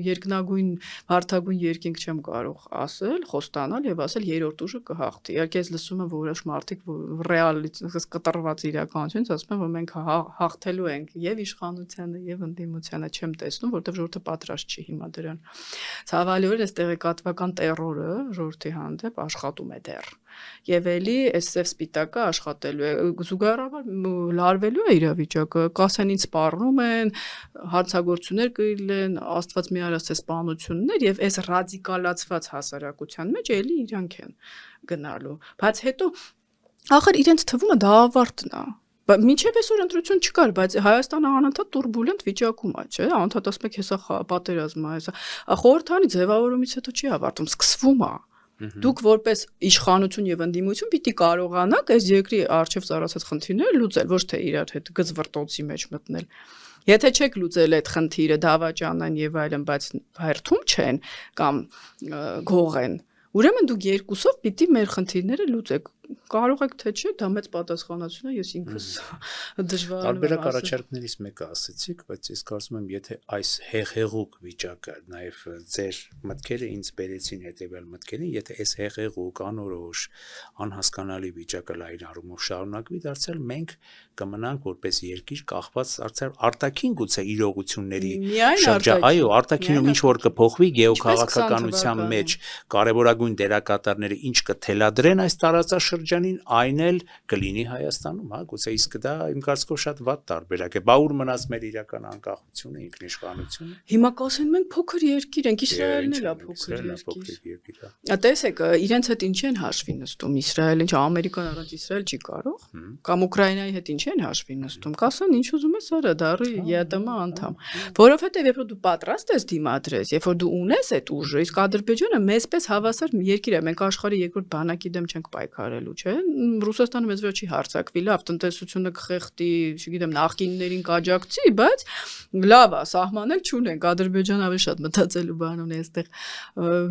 երկնագույն հարթագույն երկինք չեմ կարող ասել, խոստանալ եւ ասել երրորդ ուժը կհաղթի։ Իհարկե ես լսում եմ որոշ մարդիկ ռեալից կտրված իրականությունից ասում են, որ մենք հաղթելու ենք եւ իշխանությանը եւ ընդդիմությանը, չեմ տեսնում, որտեղ ժողովուրդը պատրաստ չի հիմա դրան։ Ցավալիորեն այս տեղեկատվական տերորը ժողովրդի հանդեպ աշխատում է դեռ։ Եվ էլի այս սև սպիտակը աշխատելու է, զուգահեռաբար լարվելու է իրավիճակը, կասեն ինձ սպառնում են, հարցագործություններ կլինեն, Աստված մի արած է սպանություններ եւ այս ռադիկալացված հասարակության մեջ էլի իրանք են գնալու։ Բայց հետո ախր իրենց թվում է դա ավարտն է։ Մինչև այսօր ընտրություն չկար, բայց Հայաստանը անընդհատ турբուլենտ վիճակում է, չէ՞, անընդհատ ասում եք հեսա պատերազմ է, հեսա խորհրդանի ձևավորումից հետո չի ավարտում, սկսվում է։ Դուք որպես իշխանություն եւ ընդդիմություն պիտի կարողանաք այս երկրի առջև ծառացած խնդիրները լուծել, ոչ թե իրար հետ գզվռտոցի մեջ մտնել։ Եթե չեք լուծել այդ խնդիրը, դավաճանան եւ այլն, բայց հերթում չեն կամ գող են, ուրեմն դուք երկուսով պիտի մեր խնդիրները լուծեք։ Կարող եք թե չէ, դա մեծ պատասխանատվություն է, ես ինքս դժվարանում եմ։ Տարբերակ առաջարկներից մեկը ասեցիք, բայց ես կարծում եմ, եթե այս հեղեղուկ վիճակը, նաև ձեր մտքերը ինձ բերեցին հետևյալ մտքերին, եթե այս հեղեղուկ, անորոշ, անհասկանալի վիճակը լայն առումով շարունակվի, դարձյալ մենք կմնանք որպես երկիր կախված արտաքին գուցե իրողությունների շրջան, այո, արտաքինում ինչ որ կփոխվի գեոքաղաքականության մեջ, կարևորագույն դերակատարները ինչ կթելադրեն այս տարածաշրջանին, այն էլ կլինի Հայաստանում, հա, գուցե իսկ դա իմ կարծիքով շատ վատ տարբերակ է։ Բա ուր մնաց մեր իրական անկախությունը, ինքնիշխանությունը։ Հիմա կասեն մենք փոքր երկիր ենք, Իսրայելն էլ է փոքր երկիր։ Տեսեք, իրենց հետ ինչ են հաշվի նստում, Իսրայելը, ինչ Ամերիկան առանց Իսրայել չի կարող, կամ Ուկրաինայի հետ ինչ են հաշվի նստում, կասեն ինչ ուզում ես արա, դառի ԵԱՏՄ անդամ, որովհետև երբ որ դու պատրաստ ես դիմադրես, երբ որ դու ունես այդ ուժը, իսկ Ադրբեջանը մեզպես հավասար երկիր է, մենք աշխարհի երկրորդ բանակի դեմ չենք պայքարելու, չէ՞։ Ռուսաստանը մեզ վրա չի հարձակվի, լավ, տնտեսությունը կխեղդի, չգիտեմ, նախկիններին կաջակցի, բայց լավ է, սահմանել չունենք, Ադրբեջանը ավելի շատ մտածելու բան ունի այստեղ։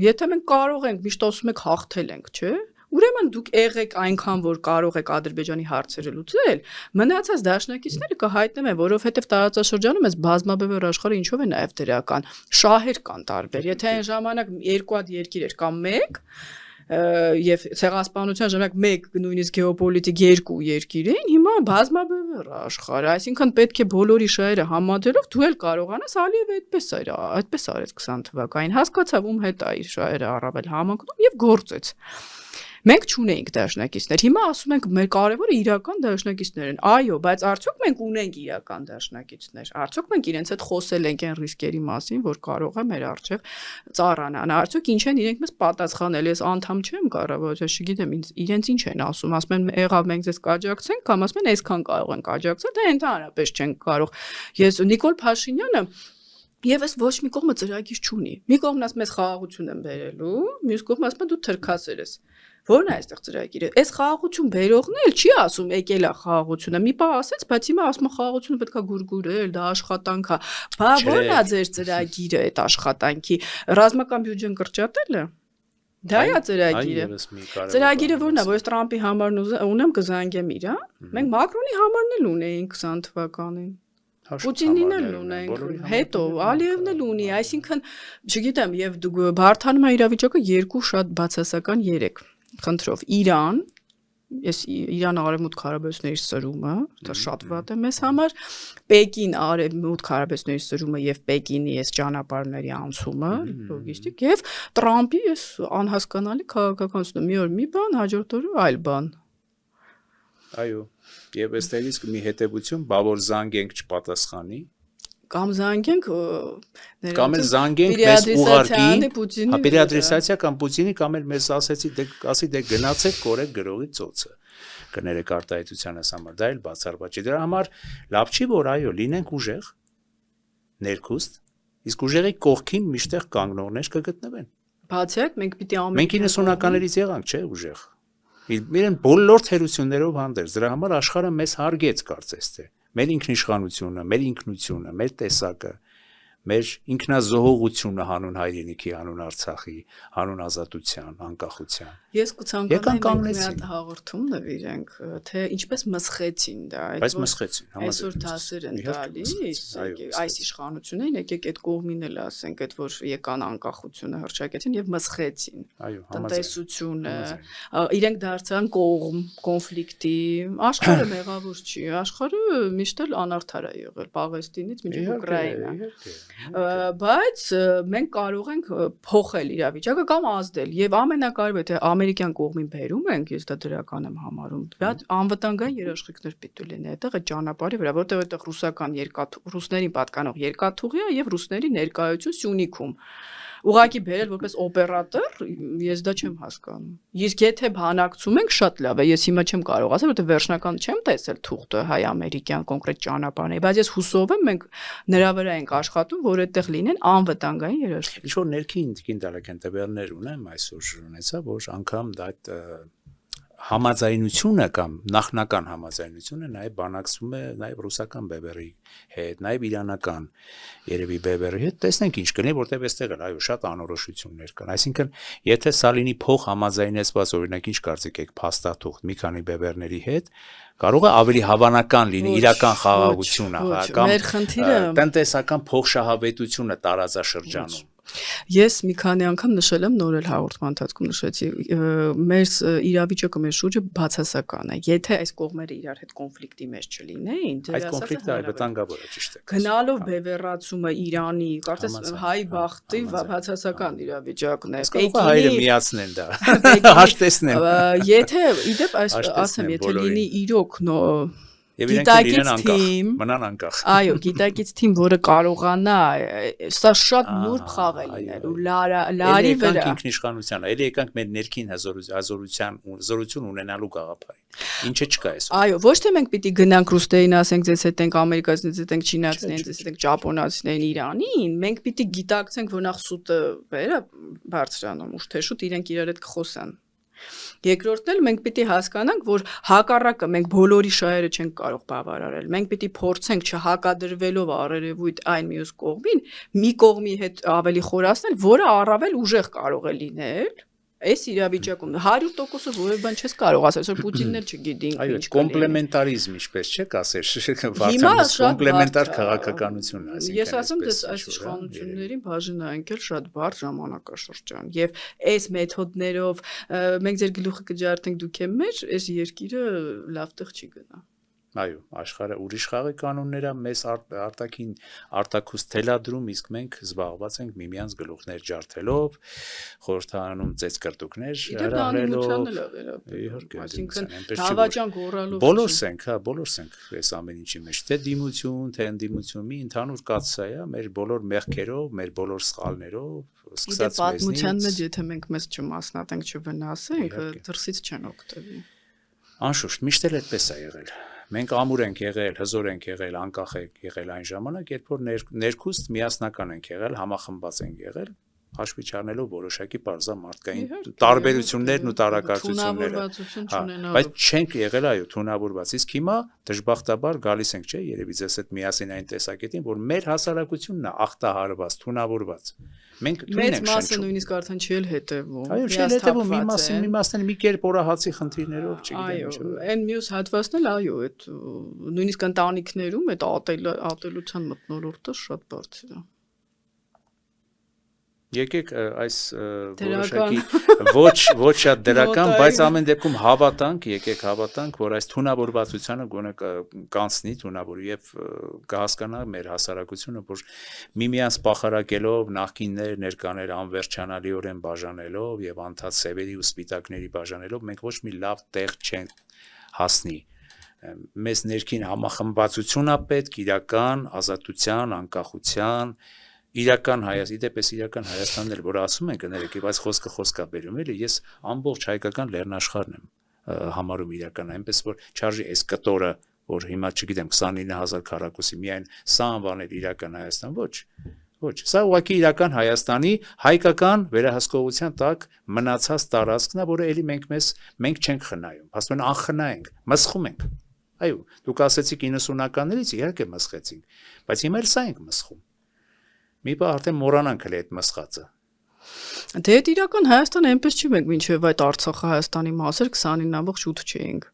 Եթե մենք կարող ենք, միշտ ասում եք հաղթել ենք, չէ՞։ Ուրեմն դուք եղեք այնքան, որ կարող եք Ադրբեջանի հարցերը լուծել, մնացած դաշնակիցները կհայտնվեն, որովհետև տարածաշրջանում այս բազմաբևեռ աշխարհը ինչով է նաև դրական, շահեր կան տարբեր։ Եթե այն ժամանակ երկու հատ երկիր էր կամ մեկ, եւ ցեղասպանության ժամանակ մեկ նույնիսկ գեոպոլիտիկ երկու երկիր էին, հիմա բազմաբևեռ աշխարհ, այսինքն պետք է բոլորի շահերը համադրելով դու էլ կարողանաս Ալիևը այդպես արեց 20 թվականին, հասկացավ ում հետ է իր շահերը առավել համընկնում եւ գործեց։ Մենք չունեինք դաշնակիցներ, հիմա ասում ենք մեր կարևորը իրական դաշնակիցներ են, այո, բայց արդյոք մենք ունենք իրական դաշնակիցներ, արդյոք մենք իրենց հետ խոսել ենք այն ռիսկերի մասին, որ կարող է մեր առջև ծառանան, արդյոք ինչ են իրենք մեզ պատասխանել, ես անդամ չեմ կառավարության, չգիտեմ, իրենց ինչ են ասում են եղավ մենք ձեզ կաջակցենք, կամ ասում են այսքան կարող ենք աջակցել, դա ընդհանրապես չենք կարող։ Ես Նիկոլ Փաշինյանը Եվ այս ոչ մի կողմը ծրագիր չունի։ Մի կողմն ասում է խաղաղություն են բերելու, մյուս կողմն ասում է դու թրքասեր ես։ Որն է այստեղ ծրագիրը։ Այս խաղաղություն բերողն էլ չի ասում եկել է խաղաղությունը։ Մի բա ասեց, բայց հիմա ասում է խաղաղությունը պետքա գուրգուրել, դա աշխատանք է։ Բա որն է ձեր ծրագիրը այդ աշխատանքի ռազմական բյուջեն կրճատելը։ Դա է ծրագիրը։ Ծրագիրը որն է, որ ես Տրամպի համարն ունեմ կզանգեմ իրան։ Մենք Մակրոնի համարն էլ ունեինք 20 թվականին։ Պուտինին էլ ունենք, հետո Ալիևն էլ ունի, այսինքն, չգիտեմ, եւ բարթանում է իրավիճակը երկու շատ բացասական 3 խնդրով։ Իրան, ես Իրան արևմուտք հարաբերությունների սրումը, դա շատ վատ է մեզ համար, Պեկին արևմուտք հարաբերությունների սրումը եւ Պեկինի այս ճանապարհների անցումը, լոգիստիկ եւ Տրամպի այս անհասկանալի քաղաքականությունը, մի օր մի բան, հաջորդ օրը այլ բան։ Այո, եւ այստեղից մի հետեւություն, բա որ զանգենք չպատասխանի, կամ զանգենք կամ էլ զանգենք մեզ ուղարկի, պերիադրեսացիա կամ Պուտինի կամ էլ մեզ ասի դե գնացեք կորեք գրողի ծոցը, կներեք արտահայտությանս համար, դա էլ բացառված չի։ Դրա համար լավ չի որ այո, լինենք ուժեղ, ներքուստ, իսկ ուժեղի կողքին միշտեղ կանգնողներ կգտնվեն։ Բացի այդ մենք պիտի Մենք 90-ականներից եղանք, չէ, ուժեղ։ Իրեն բոլոր թերություններով հանդերձ, դրա համար աշխարհը մեզ հարգեց կարծես թե։ Մեր ինքնիշխանությունը, մեր ինքնությունը, մեր տեսակը, մեր ինքնազոհողությունը հանուն հայրենիքի, հանուն Արցախի, հանուն ազատության, անկախության։ Ես կցանկանայի մի հատ հաղորդում նվիրենք, թե ինչպես մսխեցին դա, բայց մսխեցին, այսօր դասեր են տալիս, այս իշխանություններին, եկեք այդ կողմին էլ ասենք, այդ որ եկան անկախությունը հռչակեցին եւ մսխեցին։ Այո, տնտեսությունը, իրենք դարձան կողմ կոնֆլիկտի, աշխարհը մեղավոր չի, աշխարհը միշտ էլ անարդար է եղել Պաղեստինից մինչև Ուկրաինա։ Բայց մենք կարող ենք փոխել իրավիճակը կամ ազդել եւ ամենակարևորը թե ամերիկյան կողմին բերում ենք, ես դա դրական եմ համարում։ Դա անվտանգային երաշխիքներ պիտի լինի այդտեղ այդ ճանապարհի վրա, որտեղ այդտեղ ռուսական ռուսներին պատկանող երկաթուղի է եւ ռուսների ներկայություն Սյունիքում։ Ուղղակի բերել որպես օպերատոր, ես դա չեմ հասկանում։ Իսկ եթե բանակցում ենք, շատ լավ է, ես հիմա չեմ կարող ասել, որովհետեւ վերջնական չեմ տեսել թուղթը հայ-ամերիկյան կոնկրետ ճանապարհների, բայց ես հուսով եմ մենք նրա վրա ենք աշխատում, որ այդտեղ լինեն անվտանգային երաշխիքներ։ Ինչ որ ներքին դալական տվյալներ ունեմ այսօր ունեցա, որ անգամ դա համաձայնությունը կամ նախնական համաձայնությունը նաև բանակցում է նաև ռուսական բևեռի հետ, նաև իրանական երևի բևեռի հետ, տեսնենք ինչ կլինի, որտեղ այստեղ էլ այո շատ անորոշություններ կան։ Այսինքն, եթե սա լինի փոխ համաձայնեցված, օրինակ ինչ կարծիք եք փաստաթուղթ մի քանի բևեռների հետ, կարող է ավելի հավանական լինի իրական խաղաղությունը, կամ տնտեսական փոխշահավետությունը տարածաշրջանում։ Ես մի քանի անգամ նշել եմ, նոր էլ հաղորդման ընթացքում նշեցի, մեր իրավիճակը մեր շուրջը բացասական է։ Եթե այս կողմերը իրար հետ կոնֆլիկտի մեջ չլինեին, այդ կոնֆլիկտը վտանգավոր է, ճիշտ է։ Գնալով բևեռացումը Իրանի, կարծես հայ բախտի բացասական իրավիճակն է։ Պետք է հայերը միացնեն դա, հաշտեցնեն։ Եթե իդեպ ասեմ, եթե լինի իրոք Եվ իրենք լինեն անկախ, մնան անկախ։ Այո, գիտակից թիմ, որը կարողանա, սա շատ նուրբ խաղ է լինելու, լարի վրա։ Եկանք ինքնիշխանությանը, էլի եկանք մեր ներքին հզորություն ունենալու գաղափարին։ Ինչը չկա այսօր։ Այո, ոչ թե մենք պիտի գնանք ռուսներին ասենք, ձեզ հետ ենք ամերիկացիներից, հետ ենք չինացիներին, ձեզ հետ ենք ճապոնացիներին, Իրանին, մենք պիտի գիտակցենք, որ նախ սուտը վերը բարձրանում, ուշ թե շուտ իրենք իրար հետ կխոսան։ Երկրորդն էլ մենք պիտի հասկանանք, որ հակառակը մենք բոլորի շահերը չենք կարող բավարարել։ Մենք պիտի փորձենք չհակադրվելով առերևույթ այն մյուս կողմին, մի կողմի հետ ավելի խորացնել, որը առավել ուժեղ կարող է լինել։ Այս իրավիճակում 100%-ը որևէ բան չես կարող ասել, որ Պուտինն էլ չգիտի ինչ կլինի։ Կոմպլեմենտարիզմ, ինչպես չեք ասել, վարձանց կոմպլեմենտար քաղաքականություն, այսինքն։ Ես ասում եմ, այս իշխանություններին բաժին այնքան շատ բարդ ժամանակաշրջան, եւ այս մեթոդներով մենք ձեր գլուխը կջարդենք դուք եմ մեր, այս երկիրը լավ տեղ չի գնա։ Այո, աշխարհը ուրիշ խաղի կանոններ է, մեզ արտաքին արտաքուստ թելադրում, իսկ մենք զբաղված ենք միմյանց գլուխներ ջարդելով, խորհրդանում ծեծկրտուկներ հրահրելով։ Իհարկե, այսինքն դավաճան գոռալով։ Բոլորս ենք, հա, բոլորս ենք այս ամեն ինչի մեջ, թե դիմություն, թե ընդդիմություն, մի ընդհանուր կաթսա է, մեր բոլոր մեղքերով, մեր բոլոր սխալներով, սկսած մեզնից։ Պատմության մեջ եթե մենք մեզ չմասնատենք, չվնասենք, դրսից չեն օգտվի։ Անշուշտ, միշտ էլ այդպես է եղել։ մենք ամուր ենք եղել, հզոր ենք եղել, անկախ ենք եղել այն ժամանակ, երբ որ ներքուստ միասնական ենք եղել, համախմբված ենք եղել, հաշվի չառնելով որոշակի մարդկային տարբերություններն ու տարակարծությունները։ Բայց չենք եղել այո թունավորված, իսկ հիմա դժբախտաբար գալիս ենք, չէ, երևի ձեզ այդ միասին այն տեսակետին, որ մեր հասարակությունն է ախտահարված, թունավորված։ Մենք մեծ մասը նույնիսկ արդեն չի էլ հետևում։ Այո, չի հետևում մի մասն մի կերպ օրահացի խնդիրներով, չգիտեմ ինչ։ Այո, այն մյուս հատվածն էլ այո, այդ նույնիսկ ընտանիքներում այդ ատելության մթնոլորտը շատ բարձր է։ Եկեք այս որոշակի ոչ շատ դրական, բայց ամեն դեպքում եկեք հավատանք, որ այս թունավորվածությունը գոնե կանցնի թունավոր եւ կհասկանա մեր հասարակությունը, որ միմյանց պախարակելով, նախկիններ, ներկաներ անվերջանալիորեն բաժանելով եւ անդադ սևերի ու սպիտակների բաժանելով, մենք ոչ մի լավ տեղ չենք հասնի։ Մեզ ներքին համախմբվածություն է պետք, իրական ազատության, անկախության իրական Հայաստանն էլ, որ ասում են կներեք, բայց խոսքը բերում էլի, ես ամբողջ հայկական լեռնաշխարհն եմ համարում իրական, այնպես որ չարժի այս կտորը, որ հիմա չգիտեմ 29000 քառակուսի միայն սա անվանել իրական Հայաստան, ոչ, սա ուղղակի իրական Հայաստանի հայկական վերահսկողության տակ մնացած տարածքն է, որը էլի մենք չենք խնայում, ասում են անխնա ենք, մսխում ենք, այո, դուք ասեցիք 90-ականներից իհարկե մսխեցինք, բայց հիմա էլ սա ենք մսխում։ Մի բա արդեն մոռանանք էլ այդ մսխածը։ Դե այդ իրական Հայաստանը այնպես չի մենք մինչև այդ Արցախը Հայաստանի մաս էր 29.8 չէինք։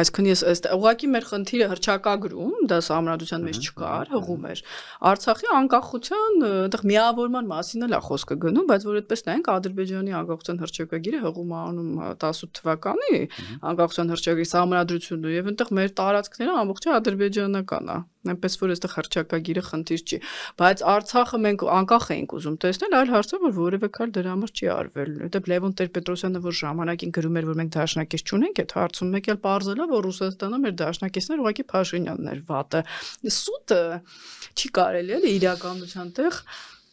Այսինքն ես ուղղակի մեր խնդիրը հռչակագրում, դա համանդրության մեջ չկար, հղում էր։ Արցախի անկախության, այդտեղ միավորման մասին էլ է խոսքը գնում, բայց որ այդպես նայենք Ադրբեջանի անկախության հռչակագիրը հղում անում 18 թվականի անկախության հռչակագրի համանդրությունը եւ այնտեղ մեր տարածքները ամբողջը ադրբեջանական է։ Այնպես որ այստեղ հռչակագիրը խնդիր չի, բայց Արցախը մենք անկախ էինք ուզում տեսնել, այլ հարցը որ որևէ քայլ դրա համար չի արվել։ Որտեղ Լևոն Տեր-Պետրոսյանը որ ժամանակին գրում էր, որ մենք դաշնակից չունենք, այդ հարցում մեկ էլ պարզել է, որ Ռուսաստանում մեր դաշնակիցներ ուղղակի Փաշինյանն էր վատը։ Սուտը չի կարելի էլի իրականության տեղ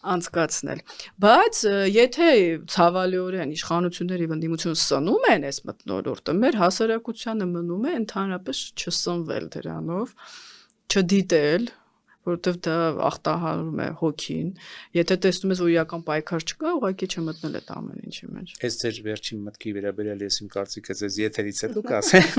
անցկացնել, բայց եթե ցավալիորեն իշխանությունների վնդիմություն սնում են այս մթնոլորտը, մեր հասարակությանը մնում է ընդհանրապես չսնվել դրանով, չդիտել, որովհետև դա ախտահարում է հոգին, եթե տեսնում ես որ իրական պայքար չկա, ուղղակի չմտնել այդ ամեն ինչի մեջ։ Այս ձեր վերջին մտքի վերաբերյալ ես իմ կարծիքը ձեզ եթերից էլ կասեմ,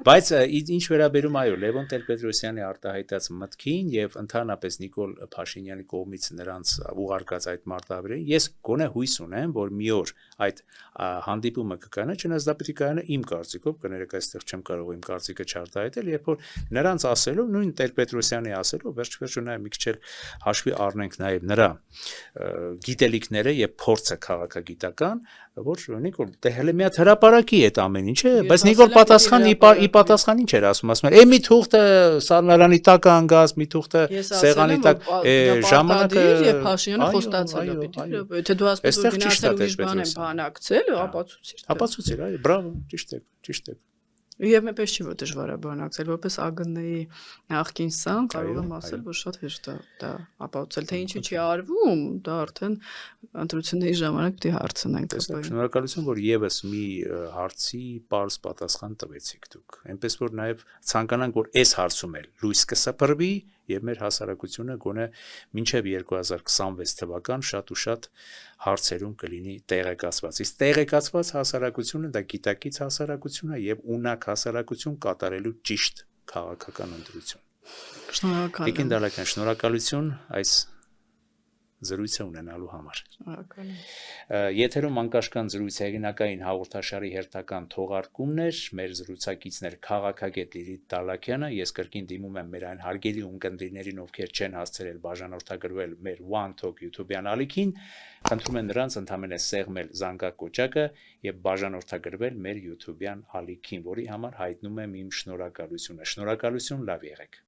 բայց ինչ վերաբերում այո Լևոն Տեր-Պետրոսյանի արտահայտած մտքին եւ ընդհանրապես Նիկոլ Փաշինյանի կողմից նրանց ուղարկած այդ մարտավարին, ես գոնե հույս ունեմ, որ մի օր այդ հանդիպումը կկանա, չնայած դա պետք է կանա իմ կարծիքով, կներեք այստեղ չեմ կարող իմ կարծիքը չարտահայտել, երբ որ նրանց ասելով, նույն Տեր-Պետրոսյանի ասելով, վերջ-վերջո նա մի քիչ էլ հաշվի առնենք նաեւ նրա գիտելիքները եւ փորձը քաղաքագիտական, որ Նիկոլ դե հələ մի հատ հրապարակի այդ ամեն ինչը, բայց Նիկոլ պատասխան ինչ էր ասում, ասում էր, «Մի թուղթը սառնարանի տակ անգած, մի թուղթը սեղանի տակ, ժամանակը եւ Փաշինյանը խոստացել է պիտի, եթե դու ասում ես որ գնացել ուրիշ բան են բանակցել, ապացուցիր, այո, բրավո, ճիշտ եք։ Եվ մեպես չի որ դժվար է բանակցել, որպես ԱԳՆ-ի նախկին սան կարող եմ ասել, որ շատ հեշտ է դա ապացուցել, թե ինչու չի արվում, դա արդեն ընտրությունների ժամանակ պիտի հարցնենք։ Շնորհակալություն, որ եւս մի հարցի պարզ պատասխան տվեցիք դուք։ Այնպես որ նաեւ ցանկանանք, որ այս հարցում էլ լույս կսփռվի եւ մեր հասարակությունը գոնե մինչեւ 2026 թվական շատ ու շատ հարցերում կլինի տեղեկացված։ Իսկ տեղեկացված հասարակությունը դա գիտակից հասարակություն է եւ ունակ հասարակություն կատարելու ճիշտ քաղաքական ընտրություն։ Շնորհակալ եմ։ Տիկին Դալակյան, շնորհակալություն այս զրույցը ունենալու համար։ Շնորհակալ եմ։ Եթերում անկաշկան զրույց հեղինակային հաղորդաշարի հերթական թողարկումն էր, մեր զրուցակիցներ քաղաքագետ Լիլիթ Դալակյանը, ես կրկին դիմում եմ մեր այն հարգելի ունկնդիրներին, ովքեր չեն հասցրել բաժանորդագրվել մեր One Talk YouTube-յան ալիքին, խնդրում եմ նրանց ընդհանրապես սեղմել զանգակոճակը եւ բաժանորդագրվել մեր YouTube-յան ալիքին, որի համար հայտնում եմ իմ շնորհակալությունը։ Շնորհակալություն, լավ եղեք։